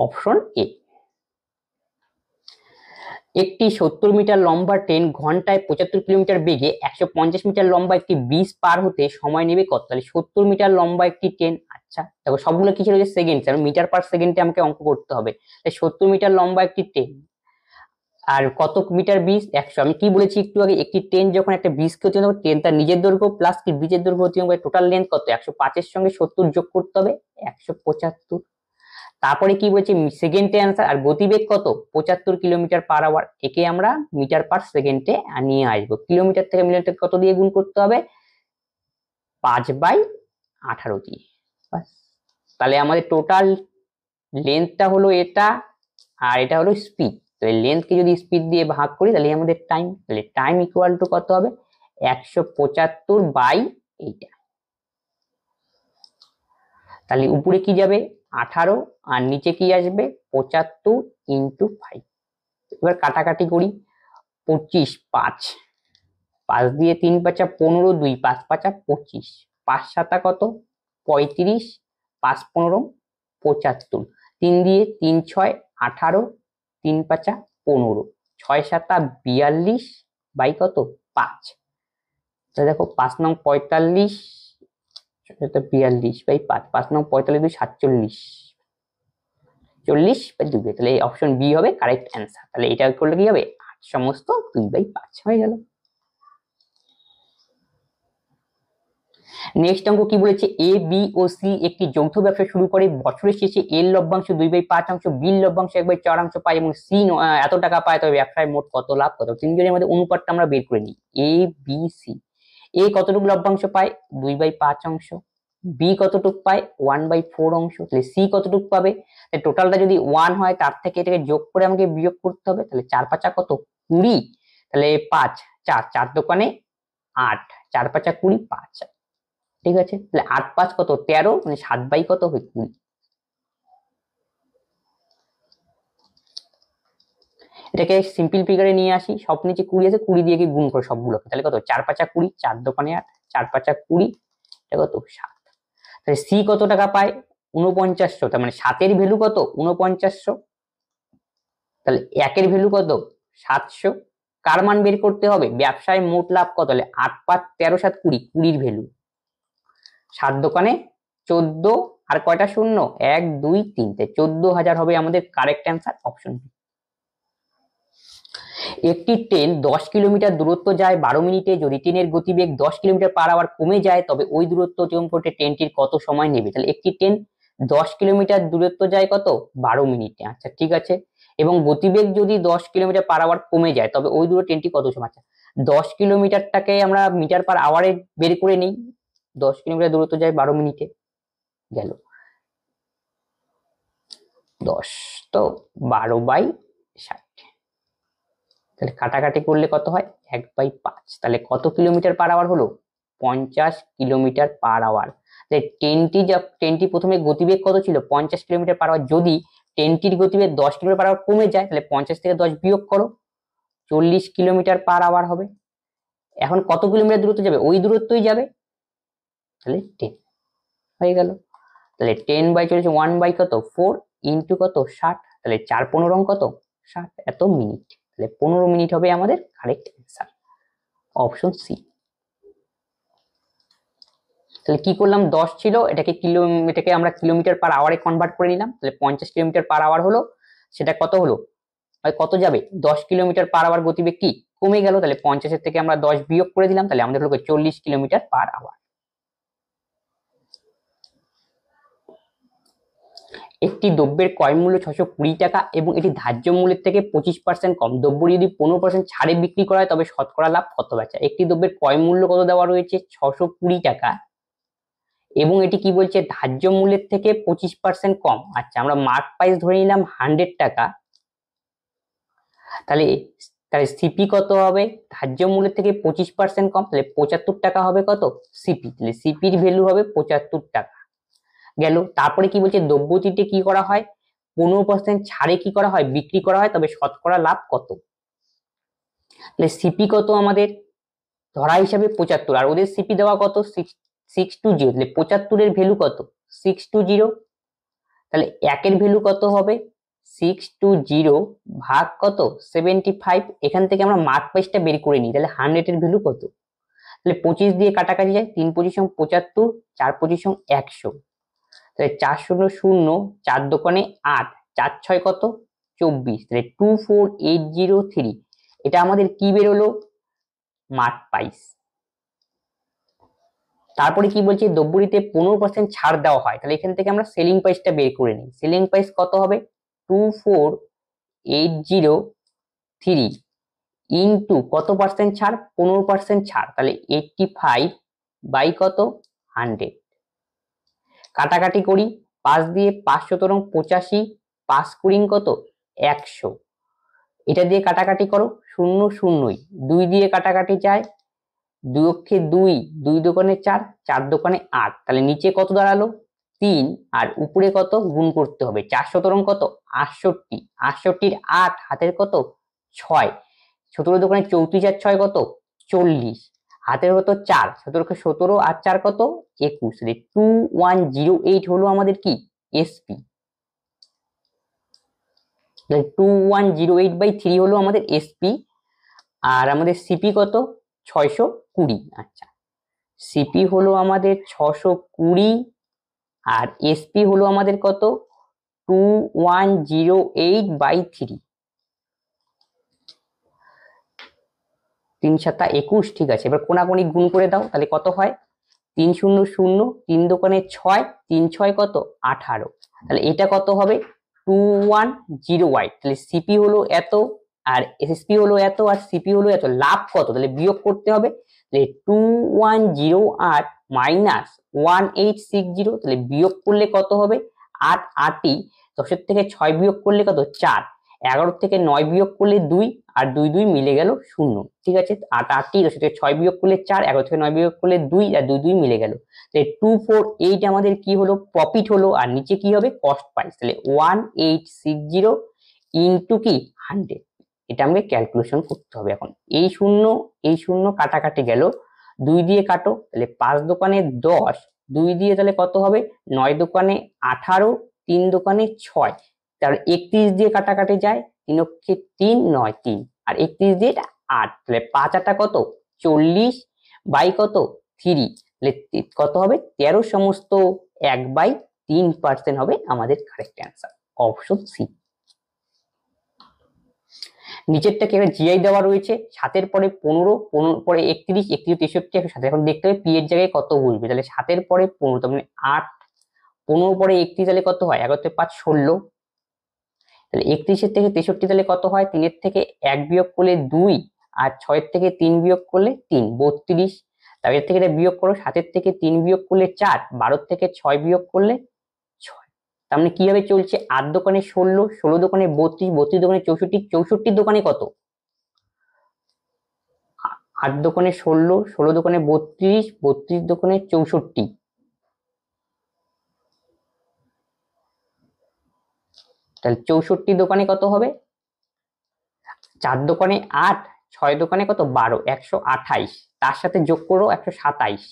অপশন এ। একটি 70 মিটার লম্বা ট্রেন ঘন্টায় 75 কিলোমিটার বেগে 150 মিটার লম্বা একটি ব্রিজ পার হতে সময় নেবে কত? তাহলে 70 মিটার লম্বা একটি ট্রেন, আচ্ছা দেখো সবগুলো কি ছিল যে সেকেন্ড, মিটার পার সেকেন্ডে আমাকে অঙ্ক করতে হবে, তাই 70 মিটার লম্বা একটি ট্রেন আর কত মিটার ব্রিজ 100, আমি কি বলেছি একটু আগে, একটি ট্রেন যখন একটা ব্রিজকে অতিক্রম করে ট্রেন তার নিজের দৈর্ঘ্য প্লাস কি ব্রিজের দৈর্ঘ্য অতিক্রম করে, টোটাল লেন্থ কত 105 এর সঙ্গে 70 যোগ করতে হবে 175, তারপরে কি বলছি সেকেন্ডে অ্যান্সার, আর গতিবেগ কত 75 কিলোমিটার পার আওয়ার, একে আমরা মিটার পার সেকেন্ডে নিয়ে আসবো, কিলোমিটার থেকে মিটার কত দিয়ে গুণ করতে হবে 5/18 দিয়ে, তাহলে আমাদের টোটাল লেন্থটা হলো এটা আর এটা হলো স্পিড, তাহলে লেন্থকে যদি স্পিড দিয়ে ভাগ করি তাহলে আমাদের টাইম, তাহলে টাইম ইকুয়াল টু কত হবে 175/8, তাহলে উপরে কি যাবে 18 আর নিচে কি আসবে 75 ইন্টু 5, এবার কাটাকাটি করি 25 5, 5 দিয়ে 3 5 15, 2 5 5 25, 5 7 কত 35, 5 15 75, 3 দিয়ে 3 6 18, 3 5 15, 6 7 42 বাই কত 5, তাহলে দেখো 5 9 45, 42/5, 5 9 45 2 47, 40/2, তাহলে এই অপশন বি হবে কারেক্ট অ্যান্সার, তাহলে এটা করলে কি হবে 8 সমস্ত 2/5 হয়ে গেল। নেক্সট অঙ্ক কি বলেছে, এ বি ও সি একটি যৌথ ব্যবসা শুরু করে, বছরের শেষে এর লভ্যাংশ 2/5, বি লভ্যাংশ 1/4 পায় এবং সি এত টাকা পায়, তবে ব্যবসায় মোট কত লাভ কত? তিনজনের মধ্যে অনুপাতটা আমরা বের করে নিই, এ বি সি। এ কতটুকু লভ্যাংশ পায় 2/5, বি কতটুকু পায় 1/4, তাহলে সি কতটুকু পাবে, টোটালটা যদি 1 হয় তার থেকে এটাকে যোগ করে আমাকে বিয়োগ করতে হবে, তাহলে 4 5 কত 20, তাহলে 5 4 4 দোকানে 8, 4 5 20, 5, ঠিক আছে, তাহলে 8 5 কত 13, মানে 7 কত হয় 20, এটাকে সিম্পল ফিগারে নিয়ে আসি, সব নিচে 20 আছে 20 দিয়ে কি গুণ করো সবগুলোকে, তাহলে কত 4 5 20, 4 দোকানে 8, 4 5 20, এটা কত 7, তাহলে সি কত টাকা পায় 4900, তার মানে 7 এর ভ্যালু কত 4900, তাহলে 1 এর ভ্যালু কত 700, কার মান বের করতে হবে ব্যবসায় মোট লাভ কত, তাহলে 8 5 13 7 20, 20 এর ভ্যালু, 7 দোকানে 14 আর কয়টা শূন্য 1 2 3, 14,000 হবে আমাদের কারেক্ট অ্যান্সার, অপশন বি। একটি ট্রেন 10 কিলোমিটার দূরত্ব যায় 12 মিনিটে। যদি ট্রেনের গতিবেগ 10 কিলোমিটার পার আওয়ার কমে যায় তবে ওই দূরত্ব অতিক্রম করতে ট্রেনটির কত সময় নেবে? তাহলে একটি ট্রেন 10 কিলোমিটার দূরত্ব যায় কত? 12 মিনিটে। আচ্ছা ঠিক আছে। এবং গতিবেগ যদি 10 কিলোমিটার পার আওয়ার কমে যায় তবে ওই দূরে ট্রেনটি কত সময়? আচ্ছা 10 কিলোমিটারটাকে আমরা মিটার পার আওয়ারে বের করে নিই। 10 কিলোমিটার দূরত্ব যায় 12 মিনিটে, গেল 10 তো 12/60। তাহলে কাটাকাটি করলে কত হয়? 1/5। তাহলে কত কিলোমিটার পার আওয়ার হলো? 50 কিলোমিটার পার আওয়ার। ট্রেনটি প্রথমে গতিবেগ কত ছিল? 50 কিলোমিটার পার আওয়ার। যদি ট্রেনটির গতিবেগ 10 কিলোমিটার পার আওয়ার কমে যায় তাহলে 50 থেকে 10 বিয়োগ করো, 40 কিলোমিটার পার আওয়ার হবে। এখন কত কিলোমিটার দূরত্ব যাবে? ওই দূরত্বই যাবে, তাহলে 10 হয়ে গেল। তাহলে 10/40 1 কত? 4 ইন্টু কত? 60। তাহলে 4×15 কত? 60, এত মিনিট। তাহলে 15 মিনিট হবে আমাদের কারেক্ট অ্যান্সার, অপশন সি। তাহলে কি করলাম? 10 ছিল, এটাকে আমরা কিলোমিটার পার আওয়ারে কনভার্ট করে নিলাম। তাহলে 50 কিলোমিটার পার আওয়ার হলো, সেটা কত হলো? কত যাবে? 10 কিলোমিটার পার আওয়ার গতিবেগ কি কমে গেল, তাহলে 50 থেকে আমরা 10 বিয়োগ করে দিলাম, তাহলে আমাদের হলো 40 কিলোমিটার পার আওয়ার। একটি দ্রব্যের ক্রয় মূল্য 620 টাকা এবং এটি ধার্য মূল্যের থেকে 25% কম। দ্রব্য যদি 15% ছাড়ে বিক্রি করা হয় তবে শতকরা লাভ কত? বেচা। একটি দ্রব্যের ক্রয় মূল্য কত দেওয়া রয়েছে? 620 টাকা এবং এটি কি বলছে? ধার্য মূল্যের থেকে 25% কম। আচ্ছা আমরা মার্ক প্রাইস ধরে নিলাম 100 টাকা। তাহলে তাহলে সিপি কত হবে? ধার্য মূল্যের থেকে 25% কম, তাহলে 75 টাকা হবে কত? সিপি। তাহলে সিপির ভ্যালু হবে 75 টাকা। গেল। তারপরে কি বলছে? দ্রব্যটিতে কি করা হয়? 15% ছাড়ে কি করা হয়? বিক্রি করা হয়, তবে শতকরা লাভ কত? তাহলে সিপি কত আমাদের? ধরা হিসাবে 75, আর ওদের সিপি দেওয়া কত? 620। তাহলে 75 এর ভ্যালু কত? 620। তাহলে একের ভ্যালু কত হবে? 620 ভাগ কত? 75। এখান থেকে আমরা মার্ক প্রাইসটা বের করে নিই, তাহলে 100 এর ভ্যালু কত? তাহলে 25 দিয়ে কাটাকাটি যায়, 3×25 = 75, 4×25 = 100। তাহলে 4 0 0, 4 দোকানে 8, 4 6 কত? 24। তাহলে 24803, এটা আমাদের কি বেরোলো? Mark price. তারপরে কি বলছে? দ্রব্যটিতে 15% ছাড় দেওয়া হয়, তাহলে এখান থেকে আমরা সেলিং প্রাইসটা বের করে নিই। সেলিং প্রাইস কত হবে? 24803 ইন্টু কত পার্সেন্ট ছাড়? 15% ছাড়, তাহলে 85 বাই কত? 100। কাটাকাটি করি, 5 দিয়ে 5 × 85, 5 কুড়িং কত? 100। এটা দিয়ে কাটাকাটি করো, 0 0, 2 দিয়ে কাটাকাটি যায়, 2 অক্ষে 2, 2 দোকানে 4, 4 দোকানে 8। তাহলে নিচে কত দাঁড়ালো? 3, আর উপরে কত? গুণ করতে হবে। 4 17 কত? 68, 68 এর 8 হাতের কত? 6, 17 দোকানে 34 আর 6 কত? 40, হাতের কত? 4, 17 17 আর 4 কত? 21। 2108 হলো আমাদের কি? এসপি। 2108/3 হলো আমাদের এসপি। আর আমাদের সিপি কত? 620। আচ্ছা সিপি হলো আমাদের 620 আর এসপি হলো আমাদের কত? 2108/3। 3 7 21, ঠিক আছে। এবার কোনাকুনি গুণ করে দাও, তাহলে কত হয়? 3 0 0, 3 দোকানে 6, 3 6 কত? 18। তাহলে এটা কত হবে? 2108। তাহলে সিপি হলো এত, আর এসপি হলো এত, আর সিপি হলো এত। লাভ কত? তাহলে বিয়োগ করতে হবে। তাহলে 2108 মাইনাস 1860, তাহলে বিয়োগ করলে কত হবে? 8 8ই 10 থেকে 6 বিয়োগ করলে কত? 4, 11 থেকে 9 বিয়োগ করলে 2, আর 2 2 মিলে গেল 0। ঠিক আছে, 8 8ই 10 থেকে 6 বিয়োগ করলে 4, 11 থেকে 9 বিয়োগ করলে 2, আর 2 2 মিলে গেল। তাহলে 248 আমাদের কি হলো? প্রফিট হলো। আর নিচে কি হবে? Cost price. তাহলে 1860 ইন্টু কি? 100। এটা আমাকে ক্যালকুলেশন করতে হবে। এখন এই শূন্য কাটাকাটি গেল, 2 দিয়ে কাটো, তাহলে 5 দোকানে 10, 2 দিয়ে তাহলে কত হবে? 9 দোকানে 18, 3 দোকানে 6, তাহলে 31 দিয়ে কাটাকাটি যায়, 3 অক্ষে 3, 9 3, আর 31 দিয়ে 8। তাহলে 5 8 কত? 40 বাই কত? 3। তাহলে কত হবে? 13 সমস্ত 1/3% হবে আমাদের কারেক্ট অ্যান্সার, অপশন সি। নিচেরটাকে একটা জিআই দেওয়া রয়েছে, 7 পরে 15, 15 পরে 31, 31 63, 107। এখন দেখতে হবে পি এর জায়গায় কত বসবে, তাহলে 7 পরে 15 তার মানে 8, 15 পরে 31 তাহলে কত হয়, 11 × 5 16, তাহলে 31 থেকে 63 তাহলে কত হয়, 3 থেকে 1 বিয়োগ করলে 2, আর 6 থেকে 3 বিয়োগ করলে 3, 32। তার থেকে এটা বিয়োগ করো, 7 থেকে 3 বিয়োগ করলে 4, 12 থেকে 6 বিয়োগ করলে 6। তার মানে কিভাবে চলছে, 8 দোকানে 16, 16 দোকানে 32, 32 দোকানে 64, 64 দোকানে কত, 8 দোকানে 16, 16 দোকানে 32, 32 দোকানে 64, তাহলে 64 দোকানে কত হবে, 4 দোকানে 8, 6 দোকানে কত 12, 128, তার সাথে যোগ করো 127,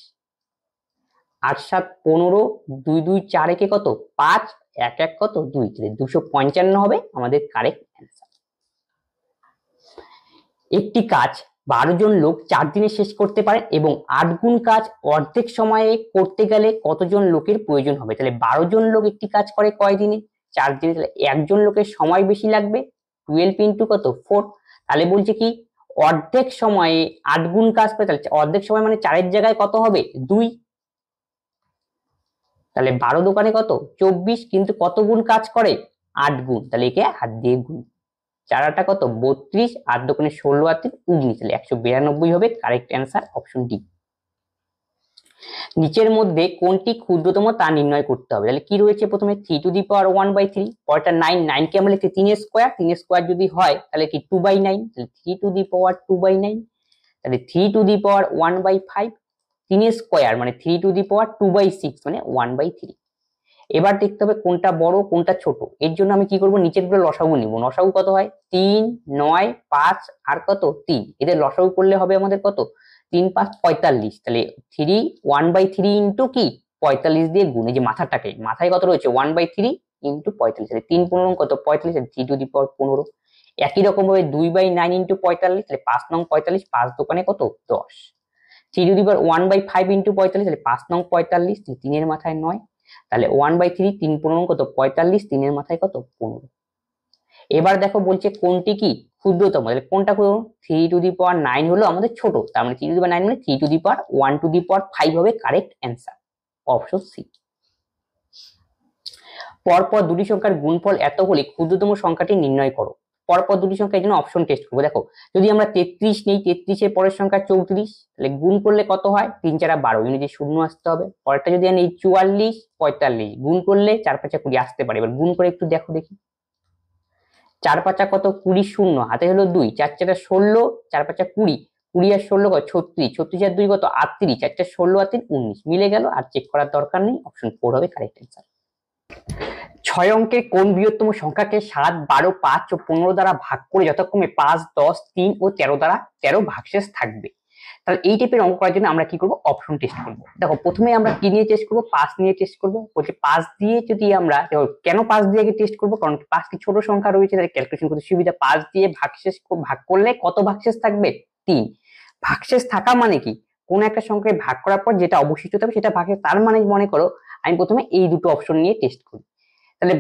8 7 15, 2 2 4 একে কত 5, 1 1 কত 2, তাহলে 255 হবে আমাদের কারেক্ট অ্যান্সার। একটি কাজ 12 জন লোক 4 দিনে শেষ করতে পারে এবং 8 গুণ কাজ অর্ধেক সময়ে করতে গেলে কতজন লোকের প্রয়োজন হবে, তাহলে 12 জন লোক একটি কাজ করে কয় দিনে, 4 দিনে, তাহলে একজন লোকের সময় বেশি লাগবে, 12 ইন্টু কত 4। তাহলে বলছে কি অর্ধেক সময়ে 8 গুণ কাজ করে, তাহলে অর্ধেক সময় মানে 4 এর জায়গায় কত হবে 2, তাহলে 12 দোকানে কত 24, কিন্তু কত গুণ কাজ করে 8 গুণ, তাহলে একে 8 দিয়ে গুণ, 4 8 কত 32, 8 দোকানে 16 আর 3 19, তাহলে 192 হবে কারেক্ট অ্যান্সার অপশন ডি। নিচের মধ্যে কোনটি ক্ষুদ্রতম তা নির্ণয় করতে হবে, তাহলে কি রয়েছে, প্রথমে 3^1/3, পরেরটা 9, 9 কে আমরা লিখছি 3 স্কয়ার, 3 স্কয়ার যদি হয় তাহলে কি 2/9, তাহলে 3^2/9, তাহলে 3^1/5, 3 স্কয়ার মানে 3^2/6 মানে 1/3। এবার দেখতে হবে কোনটা বড় কোনটা ছোট, এর জন্য আমি কি করব, নিচের গুলো লসাগু নিব, লসাগু কত হয় 3 9 5 আর কত 3, এদের লসাগু করলে হবে আমাদের কত 3 5 45, তাহলে 3 1/3 ইন্টু কি 45 দিয়ে গুণ, এই যে মাথাটাকে মাথায় কত রয়েছে 1/3 ইন্টু 45, তাহলে 3 15 কত 45, 3^15। একই রকম ভাবে 2/9 ইন্টু 45, তাহলে 5 নং 45, 5 দোকানে কত 10, 3^1/5 ইন্টু 45, তাহলে 5 নং 45, 3 এর মাথায় 9, তাহলে 1/3, 3 15 কত 45, 3 এর মাথায় কত 15। এবার দেখো বলছে কোনটি কি ক্ষুদ্রতম, তাহলে কোনটা ক্ষুদ্রতম, 3^9 হলো আমাদের ছোট, তার মানে 3^9 মানে 3^1/5 হবে কারেক্ট অ্যান্সার অপশন সি। পরপর দুটি সংখ্যার গুণফল এত হলে ক্ষুদ্রতম সংখ্যাটি নির্ণয় করো, পরপর দুটি সংখ্যার জন্য অপশন টেস্ট করবো। দেখো যদি আমরা 33 নেই, 33 এর পরের সংখ্যা 34, তাহলে গুণ করলে কত হয় 3 4 12, ইউনিটে শূন্য আসতে হবে। পরেরটা যদি আমি 44 45, গুণ করলে 4 5 20 আসতে পারে, এবার গুণ করে একটু দেখো দেখি, 4 5 কত 20, শূন্য হাতে হলো 2, 4 4 16, 4 5 20, 20 আর 16 কত 36, 36 আর 2 কত 38, 4 4 16 আর 3 19, মিলে গেল, আর চেক করার দরকার নেই, অপশন 4 হবে কারেক্ট অ্যান্সার। 6 অঙ্কের কোন বৃহত্তম সংখ্যাকে 7 12 5 ও 15 দ্বারা ভাগ করে যথাক্রমে 5 10 3 ও 13 দ্বারা 13 ভাগশেষ থাকবে, তাহলে এই টাইপের অঙ্ক করার জন্য আমরা কি করব, অপশন টেস্ট করব। দেখো প্রথমে আমরা কি নিয়ে টেস্ট করব, 5 নিয়ে টেস্ট করব। বলছে 5 দিয়ে যদি আমরা, কেন 5 দিয়ে আগে টেস্ট করব, কারণ 5 কি ছোট সংখ্যা রয়েছে, তাহলে ক্যালকুলেশন করতে সুবিধা। 5 দিয়ে ভাগশেষ ভাগ করলে কত ভাগশেষ থাকবে 3, ভাগশেষ থাকা মানে কি কোন একটা সংখ্যায় ভাগ করার পর যেটা অবশিষ্ট থাকবে সেটা ভাগশেষ, তার মানে মনে করো আমি প্রথমে এই দুটো অপশন নিয়ে টেস্ট করি, তাহলে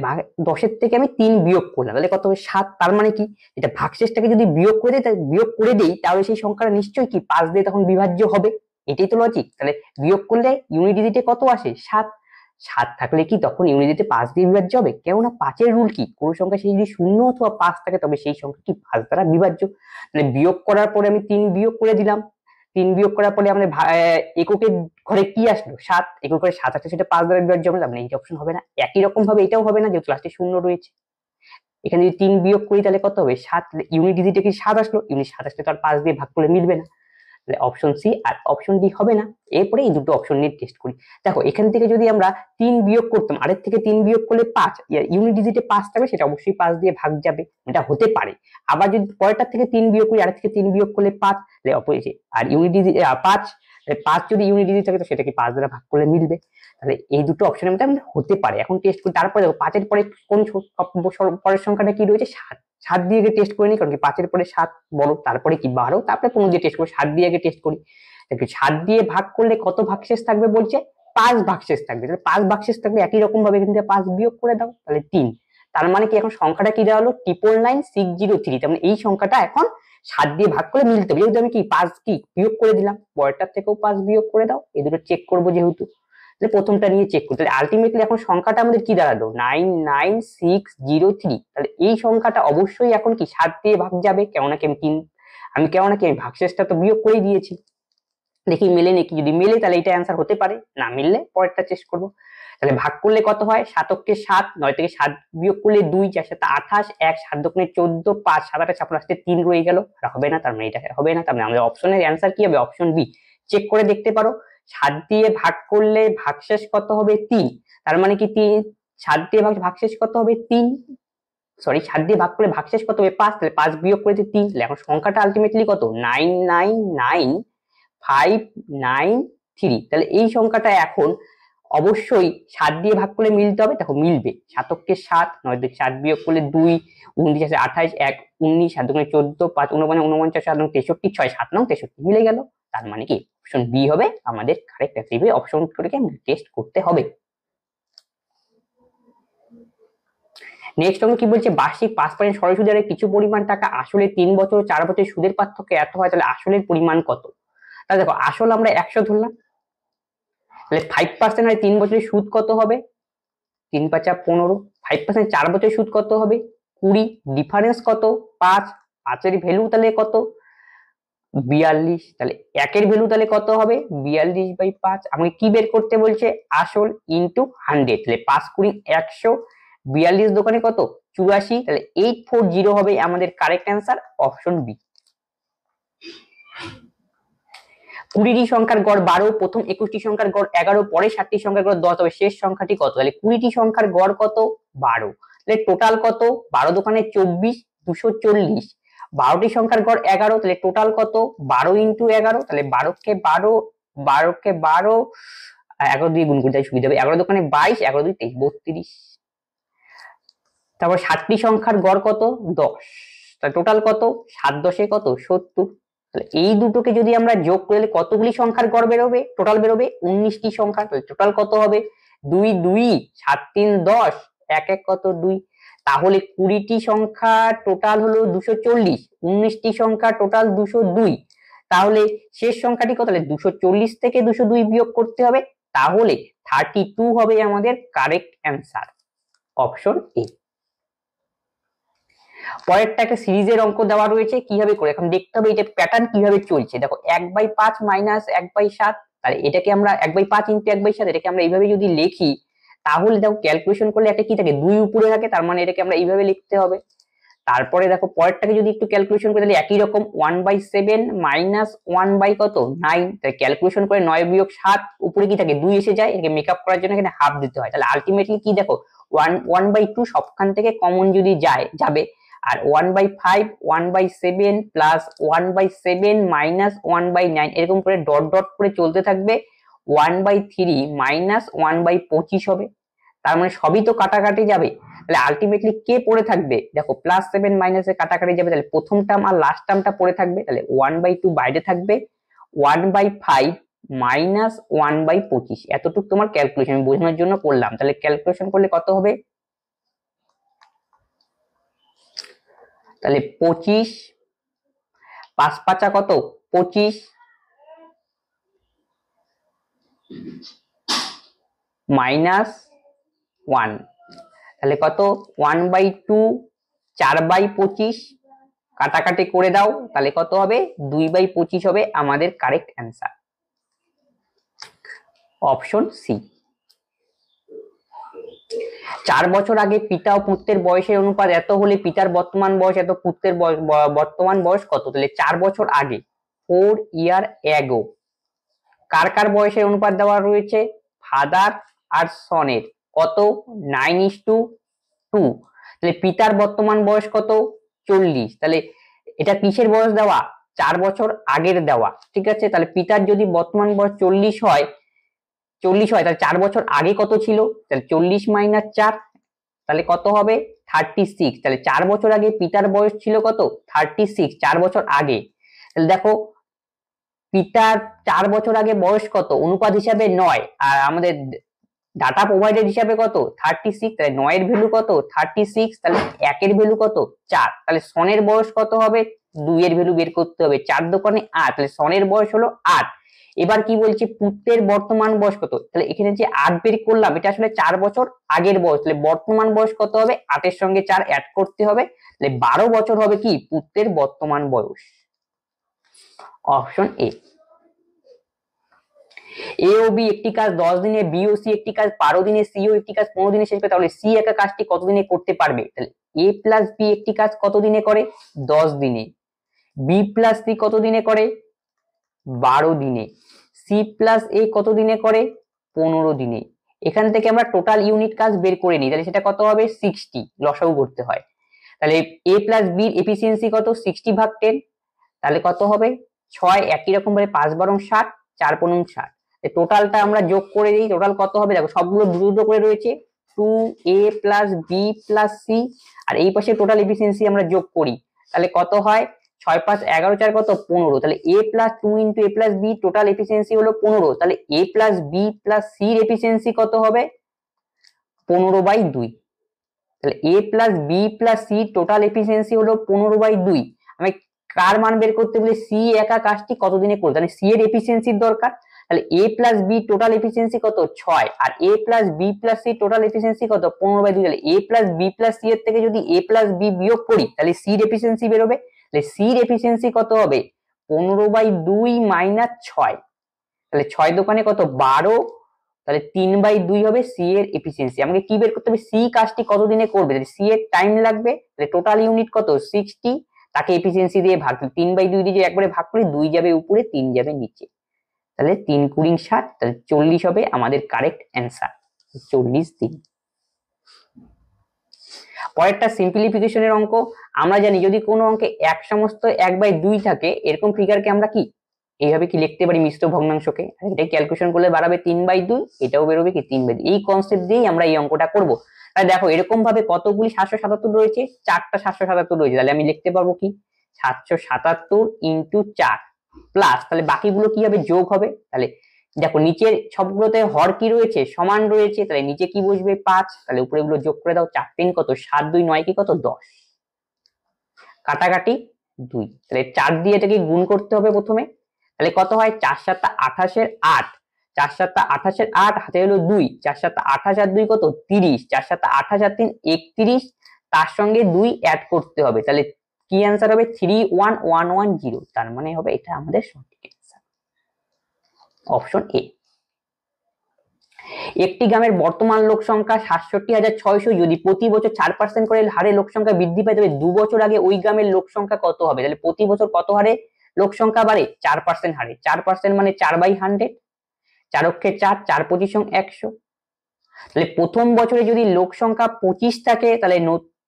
10 থেকে আমি 3 বিয়োগ করলাম, তাহলে কত হবে 7, তার মানে কি এটা ভাগশেষটাকে যদি বিয়োগ করে দেই তাহলে সেই সংখ্যাটা নিশ্চয়ই কি 5 দিয়ে তখন বিভাজ্য হবে, এটাই তো লজিক। তাহলে বিয়োগ করলে ইউনিট ডিজিটে কত আসে 7, 7 থাকলে কি তখন ইউনিট ডিজিটে 5 দিয়ে বিভাজ্য হবে, কেননা 5 এর রুল কি কোন সংখ্যা সেই যদি 0 অথবা 5 থাকে তবে সেই সংখ্যাটি 5 দ্বারা বিভাজ্য। তাহলে বিয়োগ করার পরে আমি 3 বিয়োগ করে দিলাম, 3 বিয়োগ করার পরে আমাদের এককের ঘরে কি আসলো 7, একক ঘরে 7 আসলে সেটা 5 দ্বারা বিভাজ্য হবে, তার মানে এই অপশন হবে না। একই রকম ভাবে এটাও হবে না, যেহেতু লাস্টে শূন্য রয়েছে। এখানে যদি 3 বিয়োগ করি তাহলে কত হবে 7, ইউনিট ডিজিটে কি 7 আসলো, ইউনিট 7 আসলে তো আর 5 দিয়ে ভাগ করলে মিলবে না, তাহলে অপশন সি আর অপশন ডি হবে না। এরপরে এই দুটো অপশন নিয়ে টেস্ট করি। দেখো এখান থেকে যদি আমরা 3 বিয়োগ করতাম, আরের থেকে 3 বিয়োগ করলে 5, ইউনিট ডিজিটে 5 থাকবে, সেটা অবশ্যই 5 দিয়ে ভাগ যাবে, এটা হতে পারে। আবার যদি পরেরটার থেকে 3 বিয়োগ করি, আরের থেকে 3 বিয়োগ করলে 5, তাহলে অপোজিট, আর ইউনিট ডিজিট 5, 5 যদি ইউনিট ডিজিট থাকে তো সেটা কি 5 দ্বারা ভাগ করলে মিলবে, তাহলে এই দুটো অপশনের মধ্যে আমাদের হতে পারে। এখন টেস্ট করি, তারপরে দেখো 5 এর পরে কোন পরের সংখ্যাটা কি রয়েছে 7, 7 দিয়ে আগে টেস্ট করে নিই, কারণ কি 5 এর পরে 7 বড়, তারপরে কি 12, তারপরে 15 দিয়ে টেস্ট করি, 7 দিয়ে আগে টেস্ট করি। 7 দিয়ে ভাগ করলে কত ভাগশেষ থাকবে বলছে 5 ভাগশেষ থাকবে, তাহলে 5 ভাগশেষ থাকলে একই রকম ভাবে কিন্তু 5 বিয়োগ করে দাও, তাহলে 3, তার মানে কি এখন সংখ্যাটা কি দেওয়া হলো 999,603, তার মানে এই সংখ্যাটা এখন 7 দিয়ে ভাগ করে মিলতে হবে। যেহেতু আমি কি 5 কি বিয়োগ করে দিলাম, পরেরটার থেকেও 5 বিয়োগ করে দাও, এই দুটো চেক করবো যেহেতু, তাহলে প্রথমটা নিয়ে চেক করি। তাহলে আলটিমেটলি এখন সংখ্যাটা আমাদের কি দাঁড়ালো 99603। তাহলে এই সংখ্যাটা অবশ্যই এখন কি 7 দিয়ে ভাগ যাবে, কেননা কি আমি ভাগশেষটা তো বিয়োগ করেই দিয়েছি। দেখি মেলে নাকি, যদি মেলে তাহলে এটা অ্যান্সার হতে পারে, না মিললে পরেরটা চেষ্টা করবো। তাহলে ভাগ করলে কত হয়, 7 7, 9 থেকে 7 বিয়োগ করলে 2, 4 7 28, 1 7 2 14, 5 7 8 56, 3 রয়ে গেল, হবে না, তার মানে এটা হবে না। তার মানে আমাদের অপশনের অ্যান্সার কি হবে, অপশন বি। চেক করে দেখতে পারো, 7 দিয়ে ভাগ করলে ভাগশেষ কত হবে 3, তার মানে কি 7 দিয়ে ভাগশেষ কত হবে 3, সরি 7 দিয়ে ভাগ করলে ভাগশেষ কত হবে 5, তাহলে 5 বিয়োগ করে 3, তাহলে এখন সংখ্যাটা আলটিমেটলি কত 999,593। তাহলে এই সংখ্যাটা এখন অবশ্যই 7 দিয়ে ভাগ করলে মিলতে হবে, দেখো মিলবে, 7 7, 9 থেকে 7 বিয়োগ করলে 2, 29 28, 1 19, 7 14, 5 49, 7 63, 6 7 63 মিলে গেল। তার মানে কি অপশন বি হবে আমাদের কারেক্ট অ্যান্সার। অপশন করে টেস্ট করতে হবে। নেক্সট অঙ্ক কি বলছে, বার্ষিক 5% সরল সুদের কিছু পরিমাণ টাকা আসলে 3 বছর ও 4 বছর সুদের পার্থক্য এত হয়, তাহলে আসলের পরিমাণ কত? তাহলে দেখো আসল আমরা 100 ধরলাম, তাহলে 5% হয় 3 বছরের সুদ কত হবে, 3 5 15, 5% 4 বছরের সুদ কত হবে 20, ডিফারেন্স কত 5, 5 এর ভ্যালু তাহলে কত 42, তাহলে 1 এর ভ্যালু তাহলে কত হবে 42/5। আমাকে কি বের করতে বলছে, আসল ইনটু 100, তাহলে 5 20 100, 42 দোকানে কত 84, তাহলে 840 হবে আমাদের কারেক্ট অ্যান্সার, অপশন বি। 20টি সংখ্যার গড় 12, প্রথম 21টি সংখ্যার গড় 11, পরে 60টি সংখ্যার গড় 10 হবে, শেষ সংখ্যাটি কত? তাহলে 20টি সংখ্যার গড় কত 12, তাহলে টোটাল কত 12 দোকানে 24, 240, 12টি সংখ্যার গড় 11, তাহলে টোটাল কত 12 ইন্টু 11, তাহলে 12 কে 12, 11 দিয়ে গুণ করতে সুবিধা হবে, 11 দোকানে 22, 11 2 23, 32। তারপর 60টি সংখ্যার গড় কত 10, তাহলে টোটাল কত 7 10 কত 70, তাহলে এই দুটোকে যদি আমরা যোগ করলে কতগুলি সংখ্যার গড় বেরোবে, টোটাল বেরোবে 19টি সংখ্যা, তাহলে টোটাল কত হবে 2 2 7 3 10, 1 1 কত 2, তাহলে 20টি সংখ্যা টোটাল হলো 240, 19টি সংখ্যা টোটাল 202, তাহলে শেষ সংখ্যাটি কত, তাহলে 240 থেকে 202 বিয়োগ করতে হবে, তাহলে 32 হবে আমাদের কারেক্ট অ্যান্সার, অপশন এ। পরেরটা একটা সিরিজের অঙ্ক দেওয়া রয়েছে, কিভাবে করে এখন দেখতে হবে এটা প্যাটার্ন কিভাবে চলছে। দেখো 1/5 মাইনাস 1/7, তাহলে এটাকে আমরা 1/5 ইন্টু 1/7, এটাকে আমরা এইভাবে যদি লিখি, তাহলে দেখো ক্যালকুলেশন করলে একটা কি থাকে 2 উপরে থাকে, তার মানে এটাকে আমরা এইভাবে লিখতে হবে। তারপরে দেখো পরেরটাকে যদি একটু ক্যালকুলেশন করে তাহলে একই রকম 1/7 মাইনাস 1 কত 9, তাহলে ক্যালকুলেশন করে 9 বিয়োগ 7, উপরে কি থাকে 2 এসে যায়, এটাকে মেকআপ করার জন্য এখানে হাফ দিতে হয়। তাহলে আলটিমেটলি কি দেখো 1/2 সবখান থেকে কমন যদি যাবে, আর 1/5, 1/7 প্লাস 1/7 মাইনাস 1/9, এরকম করে ডট ডট করে চলতে থাকবে, 1/3 মাইনাস 1/25 হবে, তার মানে সবই তো কাটাকাটি যাবে, তাহলে আলটিমেটলি কে পড়ে থাকবে, দেখো +7 মাইনাসে কাটাকাটি যাবে, তাহলে প্রথম টার্ম আর লাস্ট টার্মটা পড়ে থাকবে, তাহলে 1/2 বাইরে থাকবে, 1/5 মাইনাস 1/25, এতটুকু তোমার ক্যালকুলেশন বোঝানোর জন্য করলাম। তাহলে ক্যালকুলেশন করলে কত হবে, তাহলে 25, 5 5 কত 25, মাইনাস 1, তাহলে কত 1/2, 4/25, কাটাকাটি করে দাও, তাহলে কত হবে 2/25 হবে আমাদের কারেক্ট অ্যান্সার, অপশন সি। 4 বছর আগে পিতা ও পুত্রের বয়সের অনুপাত এত হলে পিতার বর্তমান বয়স এত, পুত্রের বর্তমান বয়স কত? তাহলে 4 বছর আগে 4 ইয়ার ago কার কার বয়সের অনুপাত দেওয়া রয়েছে, ফাদার আর সনের কত 9:2, তাহলে পিতার বর্তমান বয়স কত 40, তাহলে এটা কিসের বয়স দেওয়া 4 বছর আগের দেওয়া, ঠিক আছে। তাহলে পিতার যদি বর্তমান বয়স 40 হয় তাহলে 4 বছর আগে কত ছিল, তাহলে 40 মাইনাস 4, তাহলে কত হবে 36, তাহলে 4 বছর আগে পিতার বয়স ছিল কত 36, 4 বছর আগে, তাহলে দেখো পিতার 4 বছর আগে বয়স কত অনুপাত হিসাবে 9, আর আমাদের ডাটা প্রোভাইডার হিসাবে কত 36, তাহলে 9 এর ভ্যালু কত 36, তাহলে 1 এর ভ্যালু কত 4, তাহলে সনের বয়স কত হবে 2 এর ভ্যালু বের করতে হবে, 4 দোকানে 8, তাহলে সনের বয়স হলো 8। এবার কি বলছে পুত্রের বর্তমান বয়স কত, তাহলে এখানে যে 8 বের করলাম এটা আসলে 4 বছর আগের বয়স, তাহলে বর্তমান বয়স কত হবে 8 এর সঙ্গে 4 অ্যাড করতে হবে, তাহলে 12 বছর হবে কি পুত্রের বর্তমান বয়স। Option A. A O B একটি কাজ 10 দিনে, বি ও সি একটি কাজ 12 দিনে, সি ও একটি কাজ 15 দিনে শেষ করে, তাহলে সি একা কাজটি কত দিনে করতে পারবে, তাহলে এ প্লাস বি একটি কাজ কত দিনে করে 10 দিনে, বি প্লাস সি কত দিনে করে 12 দিনে, সি প্লাস এ কত দিনে করে 15 দিনে। এখান থেকে আমরা টোটাল ইউনিট কাজ বের করে নিই, তাহলে সেটা কত হবে 60, লসাগু করতে হয়, তাহলে এ প্লাস বি এফিসিয়েন্সি কত 60 ভাগ 10, তাহলে কত হবে 6, একই রকম ভাবে 5 12 60, 4 15 60, টোটালটা আমরা যোগ করে দিই, টোটাল কত হবে দেখো সবগুলো দুটো করে রয়েছে 2a plus B plus C, আর এই পাশে টোটাল এফিসিয়েন্সি আমরা যোগ করি, তাহলে কত হয় 6 5 11 4 কত 15, তাহলে a plus 2 into a plus B total efficiency হলো 15, তাহলে a plus B plus C এর এফিসিয়েন্সি কত হবে 15/2, তাহলে a plus B plus C total efficiency হলো 15/2। আমি কার মান বের করতে বলে সি একা কাজটি কত দিনে করবে, তাহলে সি এর এফিসিয়েন্সির দরকার, তাহলে a plus B total efficiency কত 6, আর a plus B plus C total efficiency কত 15/2, তাহলে a plus B plus C এর থেকে যদি a প্লাস বি বিয়োগ করি তাহলে সি এর এফিসিয়েন্সি বেরোবে, তাহলে সি এর এফিসিয়েন্সি কত হবে 15/2 মাইনাস 6, তাহলে 6 দোকানে কত 12, তাহলে 3/2 হবে সি এর এফিসিয়েন্সি। আমাকে কি বের করতে হবে সি কাজটি কত দিনে করবে, তাহলে সি এর টাইম লাগবে, তাহলে টোটাল ইউনিট কত 60, তাকে এফিসিয়েন্সি দিয়ে ভাগ, 3/2 দিয়ে একবারে ভাগ করি 2 যাবে উপরে 3 যাবে নিচে, তাহলে 3 কুড়ি 60, তাহলে 40 হবে আমাদের কারেক্ট অ্যান্সার 40 দিন। পরেরটা সিম্পলিফিকেশনের অঙ্ক। আমরা জানি যদি কোনো অঙ্কে এক সমস্ত 1/2 থাকে এরকম ফিগারকে আমরা কি এইভাবে কি লিখতে পারি মিশ্র ভগ্নাংশকে, এটাই ক্যালকুলেশন করলে বাড়াবে 3/2, এটাও বেরোবে কি 3/2, এই কনসেপ্ট দিয়েই আমরা এই অঙ্কটা করব। তাহলে দেখো এরকম ভাবে কতগুলি 777 রয়েছে, 4টা 777 রয়েছে, তাহলে আমি লিখতে পারবো কি 777 ইন্টু 4 প্লাস, তাহলে বাকিগুলো কি হবে যোগ হবে, তাহলে দেখো নিচের সবগুলোতে হর কি রয়েছে সমান রয়েছে, তাহলে নিচে কি বসবে 5, তাহলে উপরে গুলো যোগ করে দাও, 4 3 কত 7 2 9 কি কত 10, কাটাকাটি 2, তাহলে 4 দিয়ে এটাকে গুণ করতে হবে প্রথমে, তাহলে কত হয় 4 7 28 এর 8, 4 7 28 এর 8 হাতে হলো 2, 4 7 28 আর 2 কত 30, 4 7 28 আর 3 31, তার সঙ্গে 2 অ্যাড করতে হবে, তাহলে কি অ্যান্সার হবে 31110, তার মানে হবে এটা আমাদের সঠিক অ্যান্সার অপশন এ। একটি গ্রামের বর্তমান লোক সংখ্যা ৬৭,৬০০, যদি প্রতি বছর 4% করে হারে লোক সংখ্যা বৃদ্ধি পায় তবে 2 বছর আগে ওই গ্রামের লোক সংখ্যা কত হবে, তাহলে প্রতি বছর কত হারে লোক সংখ্যা বাড়ে 4% হারে, 4% মানে 4/100, 4 অক্ষে 4, 4 25 100, তাহলে প্রথম বছরে যদি লোক সংখ্যা 25 থাকে তাহলে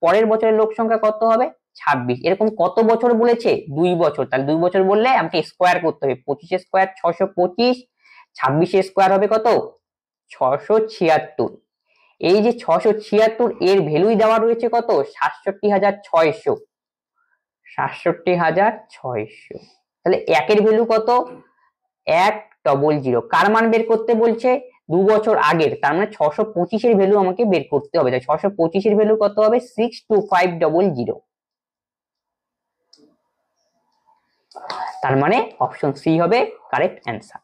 পরের বছরের লোক সংখ্যা কত হবে 26, এরকম কত বছর বলেছে 2 বছর, তাহলে 2 বছর বললে আমাকে স্কোয়ার করতে হবে, 25 স্কোয়ার 625, 26 স্কোয়ার হবে কত 676, এই যে 676 এর ভ্যালুই দেওয়া রয়েছে কত ৬৭,৬০০, ৬৭,৬০০, তাহলে একের ভ্যালু কত 100, কার মান বের করতে বলছে 2 বছর আগের, তার মানে 625 এর ভ্যালু আমাকে বের করতে হবে, তাই 625 এর ভ্যালু কত হবে 62500, তার মানে অপশন সি হবে কারেক্ট অ্যান্সার।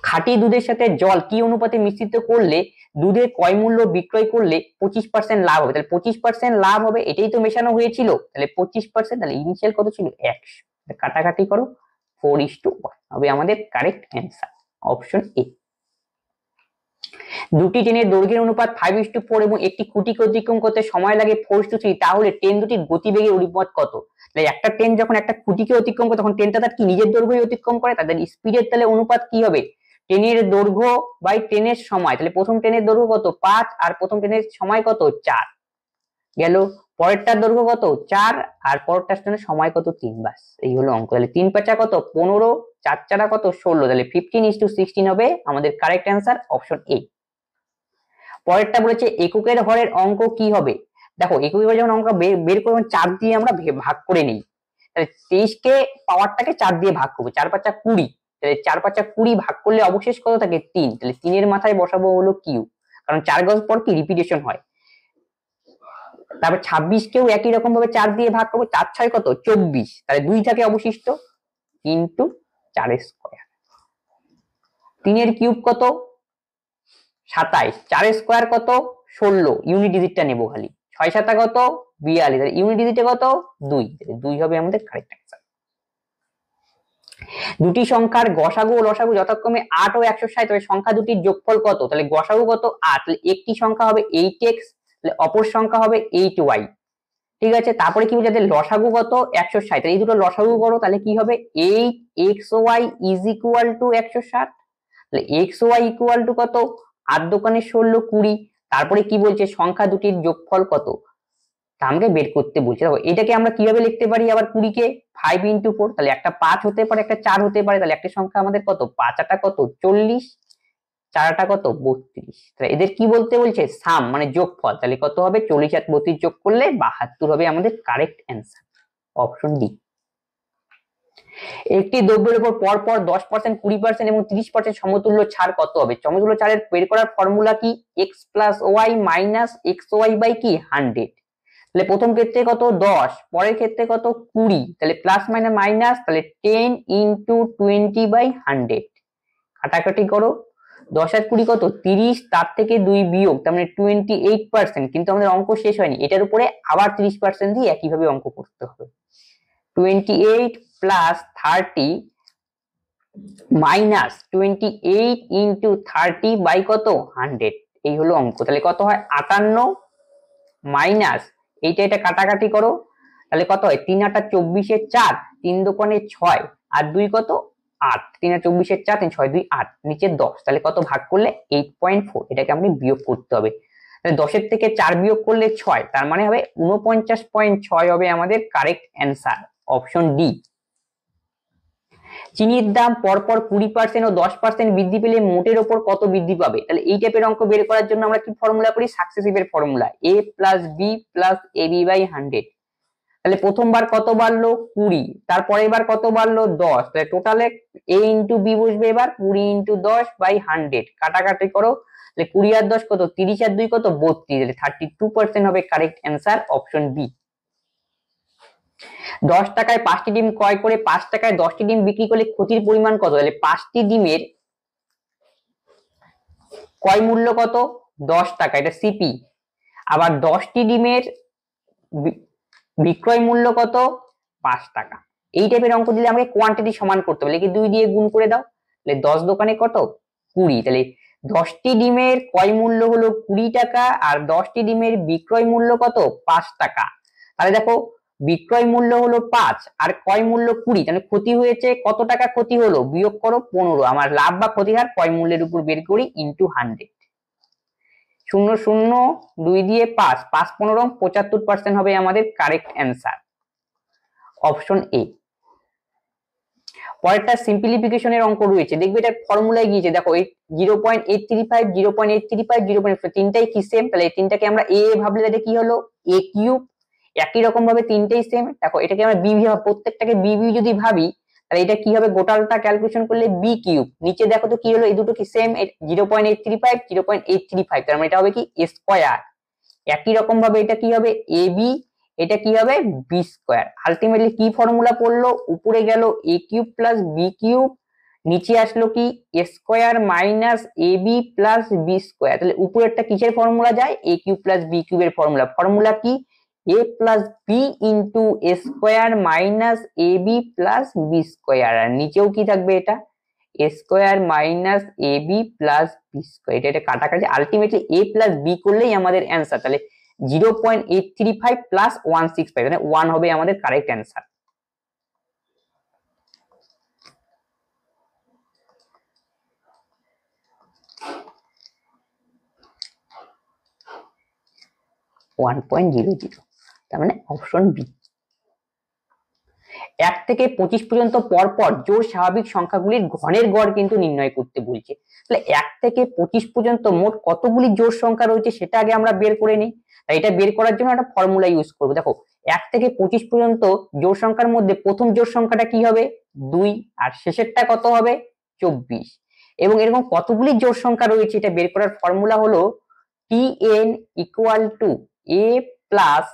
খাঁটি দুধের সাথে জল কি অনুপাতে মিশ্রিত করলে দুধের ক্রয় মূল্য বিক্রয় করলে 25% লাভ হবে, তাহলে 25% লাভ হবে, এটাই তো মেশানো হয়েছিল, তাহলে 25%, তাহলে ইনিশিয়াল কত ছিল 100, কাটাকাটি করো 4:1 হবে আমাদের কারেক্ট অ্যান্সার অপশন এ। দুটি ট্রেনের দৈর্ঘ্যের অনুপাত 5:4 এবং একটি খুঁটিকে অতিক্রম করতে সময় লাগে 4:3, তাহলে ট্রেন দুটির গতিবেগের অনুপাত কত, তাহলে একটা ট্রেন যখন একটা খুঁটিকে অতিক্রম করে তখন ট্রেনটা তার কি নিজের দৈর্ঘ্যই অতিক্রম করে, তাদের স্পিডের তাহলে অনুপাত কি হবে ট্রেনের দৈর্ঘ্য বাই ট্রেনের সময়, তাহলে প্রথম ট্রেনের দৈর্ঘ্য কত 5 আর প্রথম ট্রেনের সময় কত 4 গেল, পরেরটার দৈর্ঘ্য কত 4 আর পরেরটার ট্রেনের সময় কত 3, বাস এই হলো অঙ্ক, তাহলে 3 5 কত 15, 4 4 কত 16, তাহলে 15:16 হবে আমাদের কারেক্ট অ্যান্সার অপশন এ। পরেরটা বলেছে এককের হরের অঙ্ক কি হবে, দেখো এককের হরে যখন অঙ্ক বের করব 4 দিয়ে আমরা ভাগ করে নিই, তাহলে 23 কে পাওয়ারটাকে 4 দিয়ে ভাগ করবো, 4 5 20, তাহলে 4×5 = 20, ভাগ করলে অবশেষ কত থাকে 3, তাহলে 3 মাথায় বসাবো হলো কিউ, কারণ 4 গজ পর কি রিপিটেশন হয়। তারপর 26 কেও একই রকম ভাবে 4 দিয়ে ভাগ করবো, 4×6 কত 24, তাহলে 2 থাকে অবশিষ্ট, ইন্টু 4 স্কয়ার। 3 কিউব কত 27, 4 স্কয়ার কত 16, ইউনিট ডিজিটটা নেবো খালি, 6×7 কত 42, তাহলে ইউনিট ডিজিটে কত 2, 2 হবে আমাদের কারেক্ট অ্যান্সার। দুটি সংখ্যার গসাগু ও লসাগু যথাক্রমে 8 ও 160, তবে সংখ্যা দুটির যোগফল কত, তাহলে গসাগু কত 8, তাহলে একটি সংখ্যা হবে 8x, তাহলে অপর সংখ্যা হবে 8y, ঠিক আছে। তারপরে কি বলছে লসাগু কত 160, এই দুটো লসাগু করো, তাহলে কি হবে 8xy = 160, তাহলে xy = কত 8 দোকানে 16 20, তারপরে কি বলছে সংখ্যা দুটির যোগফল কত, তা আমাকে বের করতে বলছে। দেখো এটাকে আমরা কিভাবে লিখতে পারি আবার 20 কে 5 × 4, তাহলে একটা 5 হতে পারে একটা 4 হতে পারে, তাহলে একটা সংখ্যা আমাদের কত 5 কত 40, 4 কত 32, তাহলে এদের কি বলতে বলছে সাম মানে যোগফল, তাহলে কত হবে 40 আর 32 যোগ করলে 72 হবে আমাদের কারেক্ট অ্যান্সার, অপশন ডি। একটি দ্রব্যের উপর পরপর 10%, 20% এবং 30% সমতুল্য ছাড় কত হবে, সমতুল্য ছাড়ের বের করার ফর্মুলা কি x + y - xy কি 100, তাহলে প্রথম ক্ষেত্রে কত 10, পরের ক্ষেত্রে কত 20, তাহলে প্লাস মানে মাইনাস, তাহলে 10 × 20/100, কাটাকাটি করো, 10 আর 20 কত 30, তার থেকে 2 বিয়োগ, তার মানে 28%, কিন্তু আমাদের অঙ্ক শেষ হয়নি, এটার উপরে আবার 30% দিয়ে একইভাবে অঙ্ক করতে হবে। 28 + 30 - 28 × 30 বাই কত 100, এই হলো অঙ্ক। তাহলে কত হয় 58 মাইনাস এটা কাটাকাটি করো, তাহলে কত হয় 3 × 8 = 24, 4 3 দোকানে 6 আর 2 কত 8, 3 আর 24 4 3 6 2 8, নিচে 10, তাহলে কত ভাগ করলে 8.4, এটাকে আমাদের বিয়োগ করতে হবে, তাহলে 10 এর থেকে 4 বিয়োগ করলে 6, তার মানে হবে 49.6 হবে আমাদের কারেক্ট অ্যান্সার, অপশন ডি। চিনির দাম পরপর 20% ও 10% বৃদ্ধি পেলে মোটের ওপর কত বৃদ্ধি পাবে, তাহলে এই টাইপের অঙ্ক বের করার জন্য আমরা কি ফর্মুলা করি সাকসেসিভের ফর্মুলা, a + b + ab/100, তাহলে প্রথমবার কত বাড়লো 20, তারপরের বার কত বাড়লো 10, তাহলে টোটালে a × b বসবে, এবার 20 × 10/100, কাটাকাটি করো, তাহলে 20 আর 10 কত 30 আর 2 কত 32, তাহলে 32% হবে কারেক্ট অ্যান্সার, অপশন বি। 10 টাকায় 5টি ডিম ক্রয় করে 5 টাকায় 10টি ডিম বিক্রি করলে ক্ষতির পরিমাণ কত, তাহলে 5টি ডিমের ক্রয় মূল্য কত 10 টাকা, এটা সিপি, আবার 10টি ডিমের বিক্রয় মূল্য কত 5 টাকা। এই টাইপের অঙ্ক দিলে আমাকে কোয়ান্টিটি সমান করতে হবে, কি 2 দিয়ে গুণ করে দাও, তাহলে 10 দোকানে কত 20, তাহলে 10টি ডিমের ক্রয় মূল্য হলো 20 টাকা আর 10টি ডিমের বিক্রয় মূল্য কত 5 টাকা, তাহলে দেখো বিক্রয় মূল্য হলো 5 আর ক্রয় মূল্য 20, তাহলে ক্ষতি হয়েছে কত টাকা ক্ষতি হলো, বিয়োগ করো 15, আমার লাভ বা ক্ষতির হার ক্রয় মূল্যের উপর বের করি ইনটু 100, 0 0 2 দিয়ে 5 5 15 75% হবে আমাদের কারেক্ট অ্যান্সার, অপশন এ। পরেরটা সিম্পলিফিকেশনের অঙ্ক রয়েছে, দেখবে এটার ফর্মুলায় গিয়েছে, দেখো 0.835 0.835 0.5 তিনটাই কি সেম, তাহলে এই তিনটাকে আমরা a ভাবলে এটা কি হলো a কিউব, একই রকম ভাবে তিনটাই সেম, দেখো এটাকে আমরা বি ভাব, প্রত্যেকটাকে বি যদি ভাবি, তাহলে এটা কি হবে গোটালটা ক্যালকুলেশন করলে বি কিউব, নিচে দেখো তো কি হলো এই দুটো কি সেম 0.835 0.835, তার মানে এটা হবে কি স্কয়ার, একই রকম ভাবে এটা কি হবে এ বি, এটা কি হবে বি স্কয়ার, আলটিমেটলি কি ফর্মুলা পড়লো, উপরে গেল a cube plus B cube, নিচে আসলো কি a square minus A B plus B square, তাহলে উপরেরটা কিসের ফর্মুলা যায় a কিউব প্লাস বি কিউবের ফর্মুলা, ফর্মুলা কি a plus B into A square minus A B plus B square, আর নিচেও কি থাকবে এটা a square minus A B plus B square, এটা কাটাকাটি, আলটিমেটলি a প্লাস বি করলেই আমাদের অ্যান্সার, তাহলে 0.835 প্লাস 165, মানে 1 হবে আমাদের কারেক্ট অ্যান্সার। তার মানে অপশন বি। 1 থেকে 25 পর্যন্ত পরপর জোড় স্বাভাবিক সংখ্যাগুলির ঘনের গড় কিন্তু নির্ণয় করতে বলছে, তাহলে 1 থেকে 25 পর্যন্ত মোট কতগুলি জোড় সংখ্যা রয়েছে সেটা আগে আমরা বের করে নিই, তাই এটা বের করার জন্য একটা ফর্মুলা ইউজ করব, দেখো 1 থেকে 25 পর্যন্ত জোড় সংখ্যার মধ্যে প্রথম জোড় সংখ্যাটা কি হবে 2 আর শেষেরটা কত হবে 24। এবং এরকম কতগুলি জোড় সংখ্যা রয়েছে এটা বের করার ফর্মুলা হলো tn equal to a plus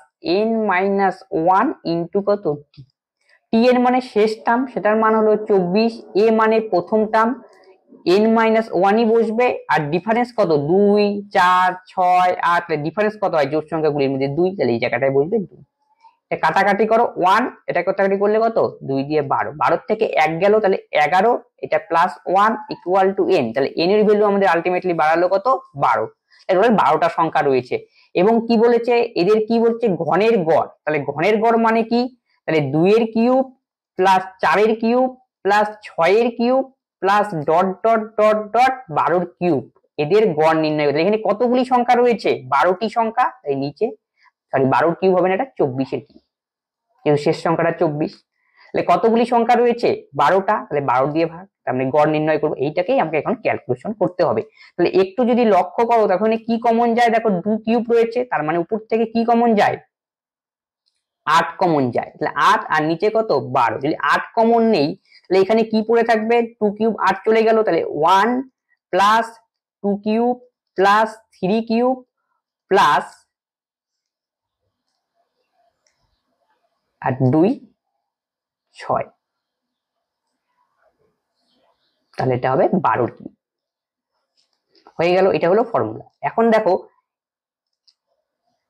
n minus 1 into কত tn মানে শেষ টার্ম, সেটার মান হলো 24, a মানে প্রথম টার্ম, n মাইনাস 1ই বসবে, আর ডিফারেন্স কত 2 4 6 8, ডিফারেন্স কত হয় জোড় সংখ্যাগুলির মধ্যে 2, তাহলে এই জায়গাটায় বসবে 2। এটা কাটাকাটি করো 1, এটা কাটাকাটি করলে কত 2 দিয়ে 12, 12 থেকে 1 গেল তাহলে 11, এটা প্লাস 1 ইকুয়াল টু n, তাহলে n এর ভ্যালু আমাদের আলটিমেটলি বাড়ালো কত 12। তাহলে 12টা সংখ্যা রয়েছে। এবং কি বলেছে এদের কি বলছে ঘনের গড়, তাহলে ঘনের গড় মানে কি, তাহলে 2 এর কিউব প্লাস 4 এর কিউব প্লাস 6 এর cube plus dot dot dot dot 12 এর কিউব, এদের গড় নির্ণয় করতে। এখানে কতগুলি সংখ্যা রয়েছে 12টি সংখ্যা, তাই নিচে সরি 12 কিউব হবে না, এটা 24 এর কিউব, কিন্তু শেষ সংখ্যাটা 24। তাহলে কতগুলি সংখ্যা রয়েছে 12টা, তাহলে 12 দিয়ে ভাগ, তার মানে গড় নির্ণয় করবো, এইটাকেই আমাকে এখন ক্যালকুলেশন করতে হবে। তাহলে একটু যদি লক্ষ্য করো তখন কি কমন যায়, দেখো 2 কিউব রয়েছে, তার মানে উপর থেকে কি কমন যায় 8 কমন যায়, তাহলে 8 আর নিচে কত 12, যদি 8 কমন নেই তাহলে এখানে কি পড়ে থাকবে 2 কিউব 8 চলে গেল, তাহলে 1 plus 2 cube plus 3 cube plus আর 2 6, তাহলে এটা হবে 12 কিউব হয়ে গেল। এটা হলো ফর্মুলা। এখন দেখো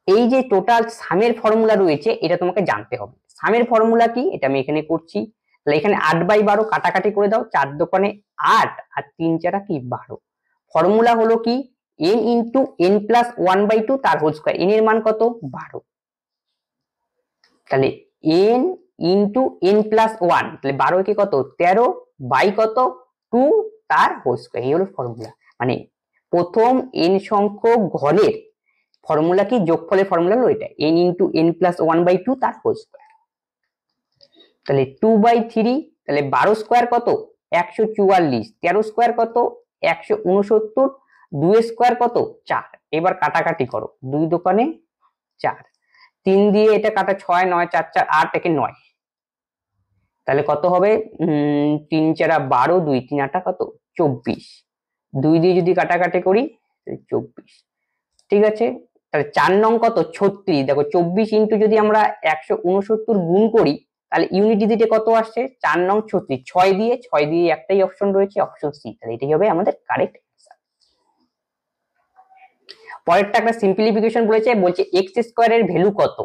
এই যে টোটাল সামের ফর্মুলা রয়েছে এটা তোমাকে জানতে হবে। সামের ফর্মুলা কি এটা আমি এখানে করছি, তাহলে এখানে 8/12 কাটাকাটি করে দাও, 4 দোকানে 8 আর 3 4 কি 12। ফর্মুলা হলো কি n ইন্টু n প্লাস 1/2 তার হোল স্কয়ার, n এর মান কত 12, তাহলে n ইন্টু n প্লাস 1, তাহলে 12 কে কত 13 বাই কত 2 তার হোল স্কয়ার, এই হলো ফর্মুলা। মানে প্রথম n সংখ্যক ঘনের ফর্মুলা কি যোগফলের ফর্মুলা হলো এটা n ইন্টু n প্লাস 1/2 তার হোল স্কয়ার, তাহলে 2/3, তাহলে 12 স্কয়ার কত 144, 13 স্কয়ার কত 169, 2 স্কয়ার কত 4। এবার কাটাকাটি করো 2 দোকানে 4, 3 দিয়ে এটা কাটা 6 9 4 4 8, একে 9, তাহলে কত হবে 3 4 12, 2 3 8 কত 24, 2 দিয়ে যদি কাটাকাটি করি 24, ঠিক আছে। তাহলে 4 নং কত 36, দেখো 24 ইন্টু যদি আমরা 169 গুণ করি তাহলে ইউনিট ডিজিটে কত আসছে 4 নং 36, 6 দিয়ে একটাই অপশন রয়েছে অপশন সি, তাহলে এটাই হবে আমাদের কারেক্ট অ্যান্সার। পরেরটা একটা সিম্পলিফিকেশন বলছে x স্কয়ার এর ভ্যালু কত,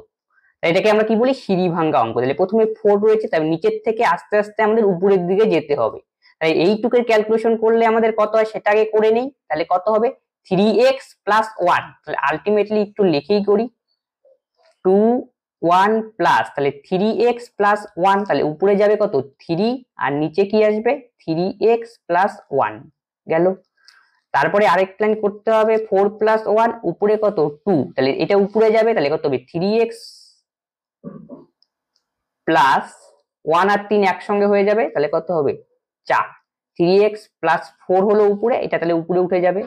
এটাকে আমরা কি বলি সিঁড়ি ভাঙ্গা অঙ্ক। তাহলে প্রথমে 4 রয়েছে, তাই নিচের থেকে আস্তে আস্তে আমাদের উপরের দিকে যেতে হবে, তাই এইটুকের ক্যালকুলেশন করলে আমাদের কত হয় সেটা আগে করে নেই। তাহলে কত হবে 3x প্লাস 1, তাহলে আলটিমেটলি একটু লিখেই করি 2 1 প্লাস, তাহলে 3x প্লাস 1, তাহলে উপরে যাবে কত 3 আর নিচে কি আসবে 3x প্লাস 1 গেল। তারপরে আরেকটা লাইন করতে হবে 4 প্লাস 1, উপরে কত 2, তাহলে এটা উপরে যাবে, তাহলে কত হবে 3x প্লাস 1 আর 3 একসঙ্গে হয়ে যাবে, তাহলে কত হবে 4, 3x প্লাস 4 হলো উপরে, এটা তাহলে উপরে উঠে যাবে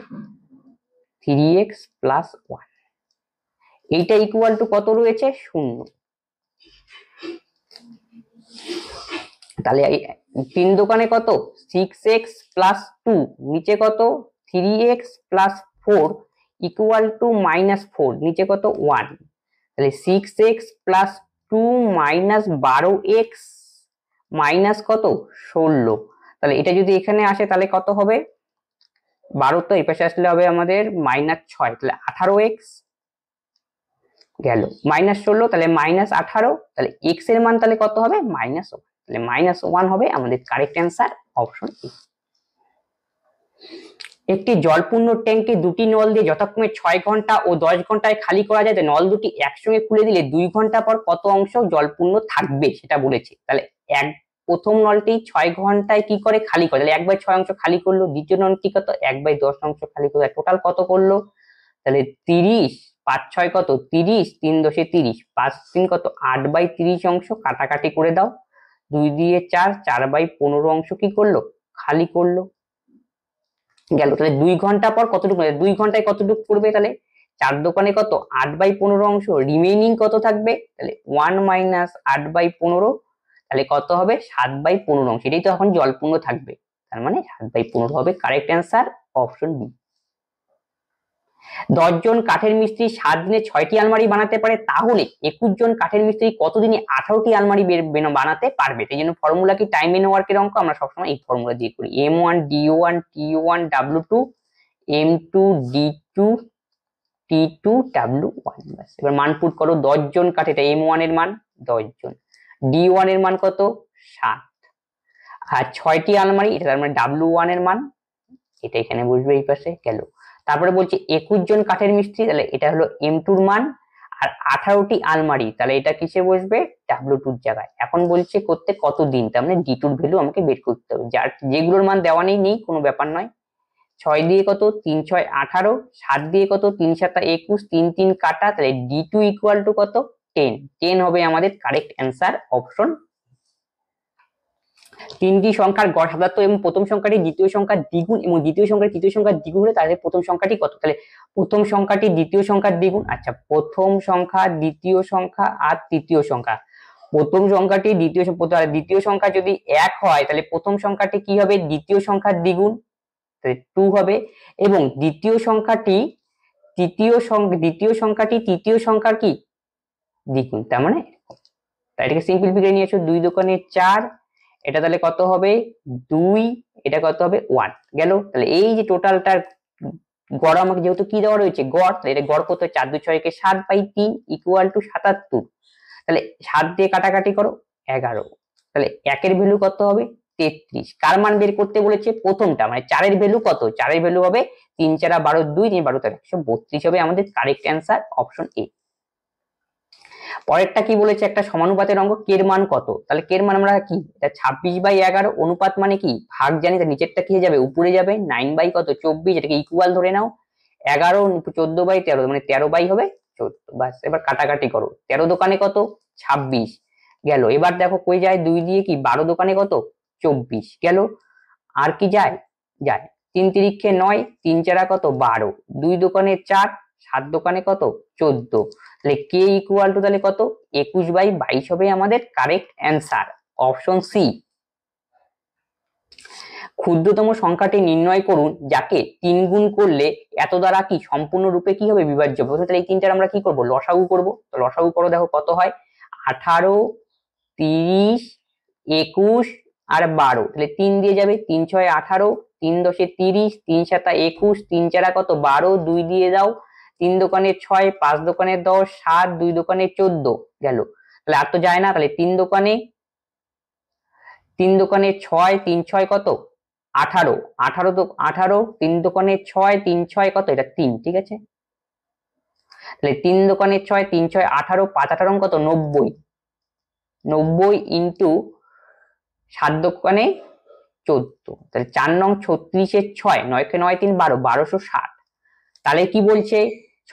3x প্লাস 1, এইটা ইকুয়াল টু কত রয়েছে 0, তাহলে 3 দোকানে কত 6x প্লাস 2, নিচে কত 3x প্লাস 4 ইকুয়াল টু -4, নিচে কত 1, তাহলে 6x plus 2 minus 12x minus কত 16, তাহলে এটা যদি এখানে আসে তাহলে কত হবে 12, তো এই পাশে আসলে হবে আমাদের -6, তাহলে 18x গেল, -16 তাহলে -18, তাহলে x এর মান তাহলে কত হবে -1, তাহলে -1 হবে আমাদের কারেক্ট অ্যান্সার অপশন এ। একটি জলপূর্ণ ট্যাঙ্কে দুটি নল দিয়ে যথাক্রমে 6 ঘন্টা ও 10 ঘন্টায় খালি করা যায়, নল দুটি একসঙ্গে খুলে দিলে 2 ঘন্টা পর কত অংশ জলপূর্ণ থাকবে সেটা বলেছে। তাহলে প্রথম নলটি 6 ঘন্টায় কি করে খালি করে, তাহলে 1/6 অংশ খালি করলো, দ্বিতীয় নলটি কত 1/10 অংশ খালি করলো, টোটাল কত করলো তাহলে 30, 5 6 কত 30, 3 10 30, 5 3 কত 8/30 অংশ কাটাকাটি করে দাও, 2 দিয়ে 4, 4/15 অংশ কি করলো খালি করলো গেল। তাহলে 2 ঘন্টা পর কতটুকু, 2 ঘন্টায় কতটুকু করবে, তাহলে 4 দোকানে কত 8/15 অংশ, রিমেইনিং কত থাকবে তাহলে 1 - 8/15, তাহলে কত হবে 7/15 সেটাই তো এখন জলপূর্ণ থাকবে, তার মানে 7/15 হবে কারেক্ট অ্যান্সার অপশন বি। 10 জন কাঠের মিস্ত্রি 7 দিনে 6টি আলমারি বানাতে পারে, তাহলে 21 জন কাঠের মিস্ত্রি কতদিনে 18টি আলমারি বানাতে পারবে? এই জন্য ফর্মুলা কি টাইম এন্ড ওয়ার্কের অঙ্ক, আমরা সবসময় এই ফর্মুলা দিয়ে করি, M1 D1 T1 W2 M2 D2 T2 W1। এবার মান পুট করো, 10 জন কাঠে, এটা M1 এর মান 10 জন, D1 এর মান কত 7, আর 6টি আলমারি, এটা তার মানে W1 এর মান, এটা এখানে বসবে এই পাশে গেল। তারপরে বলছে 21 জন কাঠের মিস্ত্রি, তাহলে এটা হলো M2 এর মান, আর 18টি আলমারি, তাহলে এটা কিসে বসবে W2 এর জায়গায়। এখন বলছে করতে কত দিন, তার মানে D2 এর ভ্যালু আমাকে বের করতে হবে, যার যেগুলোর মান দেওয়া নেই কোনো ব্যাপার নয়। 6 দিয়ে কত 3 6 18, 7 দিয়ে কত 3 7 21, 3 3 কাটা, তাহলে D2 ইকুয়াল টু কত 10 হবে আমাদের কারেক্ট অ্যান্সার অপশন। তিনটি সংখ্যার গড় 77 এবং প্রথম সংখ্যাটি দ্বিতীয় সংখ্যার দ্বিগুণ এবং দ্বিতীয় সংখ্যাটি তৃতীয় সংখ্যার দ্বিগুণ হলে তাহলে প্রথম সংখ্যাটি কত? তাহলে প্রথম সংখ্যাটি দ্বিতীয় সংখ্যার দ্বিগুণ। আচ্ছা, প্রথম সংখ্যা, দ্বিতীয় সংখ্যা আর তৃতীয় সংখ্যা, প্রথম সংখ্যাটি দ্বিতীয় সংখ্যা যদি 1 হয় তাহলে প্রথম সংখ্যাটি কি হবে দ্বিতীয় সংখ্যার দ্বিগুণ, তাহলে 2 হবে, এবং দ্বিতীয় সংখ্যাটি তৃতীয় সংখ্যার কি দ্বিগুণ, তার মানে তাই এটাকে সিম্পলিফাই করে নিয়েছো, 2 দোকানে 4, এটা তাহলে কত হবে 2, এটা কত হবে 1 গেল। তাহলে এই যে টোটালটার গড় আমাকে যেহেতু কি দেওয়া রয়েছে গড়, তাহলে এটা গড় কত 4 2 6 কে 7/3 ইকুয়াল টু 77, তাহলে 7 দিয়ে কাটাকাটি করো 11, তাহলে 1 এর ভ্যালু কত হবে 33। কার মান বের করতে বলেছে প্রথমটা, মানে 4 এর ভ্যালু কত, 4 এর ভ্যালু হবে 3 4 12 2 3 12 132 হবে আমাদের কারেক্ট অ্যান্সার অপশন এ। পরেরটা কি বলেছে, একটা সমানুপাতের অঙ্ক, কে এর মান কত, তাহলে কে এর মান আমরা কি, এটা 26/11, অনুপাত মানে কি ভাগ জানি, তার নিচেরটা কি হয়ে যাবে উপরে যাবে, 9 কত 24, এটাকে ইকুয়াল ধরে নাও, 11 14/13 মানে 13 হবে 14, বাস এবার কাটাকাটি করো, 13 দোকানে কত 26 গেল। এবার দেখো কই যায় 2 দিয়ে কি 12 দোকানে কত 24 গেল, আর কি যায় 3 তিরিক্ষে 9, 3 4 কত 12, 2 দোকানে 4, 7 দোকানে কত 14, তাহলে কে ইকুয়াল টু তাহলে কত 21/22 হবে আমাদের কারেক্ট অ্যান্সার অপশন সি। ক্ষুদ্রতম সংখ্যাটি নির্ণয় করুন যাকে 3 গুণ করলে এত দ্বারা কি সম্পূর্ণরূপে কি হবে বিভাজ্য হবে। তাহলে এই তিনটার আমরা কি করব লসাগু করব, তো লসাগু করো, দেখো কত হয় 18 30 21 আর 12, তাহলে 3 দিয়ে যাবে, 3 6 18, 3 10 30, 3 7 21, 3 4 কত 12, 2 দিয়ে দাও, 3 দোকানে 6, 5 দোকানে 10, 7, 2 দোকানে 14 গেল। তাহলে আর তো যায় না, তাহলে 3 দোকানে 6, 3 6 কত 18, 18 3 দোকানে 6, 3 6 কত এটা 3, ঠিক আছে। তাহলে 3 দোকানে 6, 3 6 18, 5 18 কত 90 ইন্টু 7 দোকানে 14, তাহলে 4 নং 36 এর 6, 9 কে 9 3 12, 1260। তাহলে কি বলছে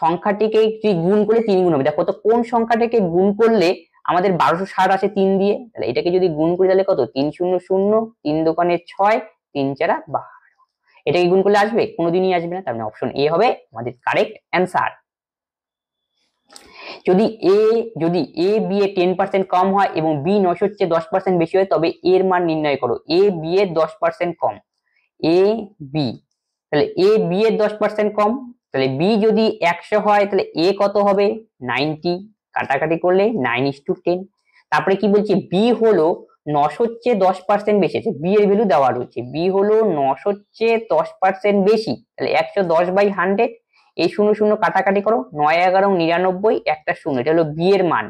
সংখ্যাটিকে গুণ করে 3 গুণ হবে, দেখো তো কোন সংখ্যাটাকে গুণ করলে আমাদের 1260 আসে 3 দিয়ে, তাহলে এটাকে যদি গুণ করি তাহলে কত 3 0 0, 3 দোকানে 6, 3 4 12, এটাকে গুণ করলে আসবে কোনোদিনই আসবে না, তার মানে অপশন এ হবে আমাদের কারেক্ট অ্যান্সার। যদি এ বি এর 10% কম হয় এবং বি 900 এর চেয়ে 10% বেশি হয় তবে এর মান নির্ণয় করো। এ বি এর 10% কম, এ বি, তাহলে এ বি এর 10% কম, তাহলে বি যদি 100 হয় তাহলে এ কত হবে 90, কাটাকাটি করলে 9:10। তারপরে কি বলছে বি হলো 900 এর চেয়ে 10% বেশি আছে, বি এর ভ্যালু দেওয়া রয়েছে, বি হলো 900 এর চেয়ে 10% বেশি, তাহলে 110/100, এই 0 0 কাটাকাটি করো, 9 11 99, একটা 0, এটা হলো বি এর মান।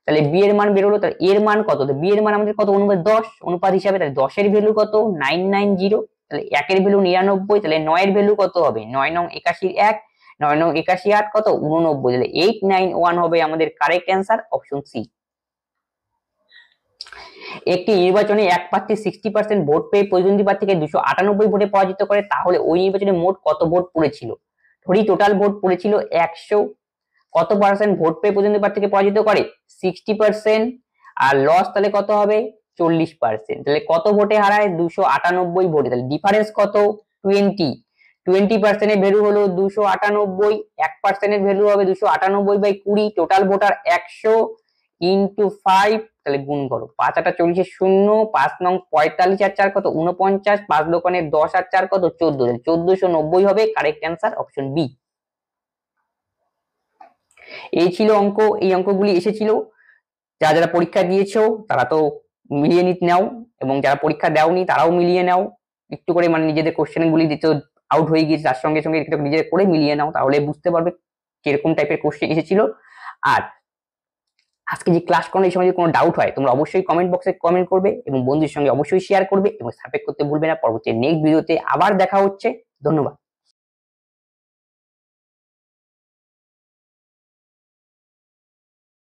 তাহলে বি এর মান বেরোলো, তাহলে এর মান কত, বি এর মান আমাদের কত অনুপাত 10 অনুপাত হিসাবে, তাহলে 10 এর ভ্যালু কত 990, তাহলে 1 এর ভ্যালু 99, তাহলে 9 এর ভ্যালু কত হবে 9 নং 81 1, 9 নং 81 8 কত 89, তাহলে 891 হবে আমাদের কারেক্ট অ্যান্সার অপশন সি। একটি নির্বাচনে এক প্রার্থী 60% ভোট পেয়ে প্রতিদ্বন্দ্বী প্রার্থীকে 298 ভোটে পরাজিত করে, তাহলে ওই নির্বাচনে মোট কত ভোট পড়েছিল। ধরি টোটাল ভোট পড়েছিল 100, কত পার্সেন্ট ভোট পেয়ে প্রতিদ্বন্দ্বী প্রার্থীকে পরাজিত করে 60%, আর লস তাহলে কত হবে 40%, তাহলে কত ভোটে হারায় 298 ভোটে, তাহলে ডিফারেন্স কত 20% এর ভ্যালু হলো 298, 1% এর ভ্যালু হবে 298/20, টোটাল ভোটার 100, ইন্টু 5, তাহলে গুণ করো, 5 8 40 শূন্য, 5 নং 45 আর 4 কত 49, 5 দোকানে 10 আর 4 কত 14, 1490 হবে কারেক্ট অ্যান্সার অপশন বি। এই ছিল অঙ্ক, এই অঙ্কগুলি এসেছিল, যারা যারা পরীক্ষা দিয়েছো তারা তো মিলিয়ে নাও, এবং যারা পরীক্ষা দাওনি তারাও মিলিয়ে নাও, একটু করে মানে নিজেদের কোশ্চেন গুলি দিতে আউট হয়ে গিয়েছে তার সঙ্গে সঙ্গে একটু নিজেদের করে মিলিয়ে নাও, তাহলে বুঝতে পারবে কিরকম টাইপের কোশ্চেন এসেছিল। আর আজকে যে ক্লাস করানো এই সময় যদি কোনো ডাউট হয় তোমরা অবশ্যই কমেন্ট বক্সে কমেন্ট করবে এবং বন্ধুদের সঙ্গে অবশ্যই শেয়ার করবে এবং সাবস্ক্রাইব করতে ভুলবে না। পরবর্তী নেক্সট ভিডিওতে আবার দেখা হচ্ছে, ধন্যবাদ।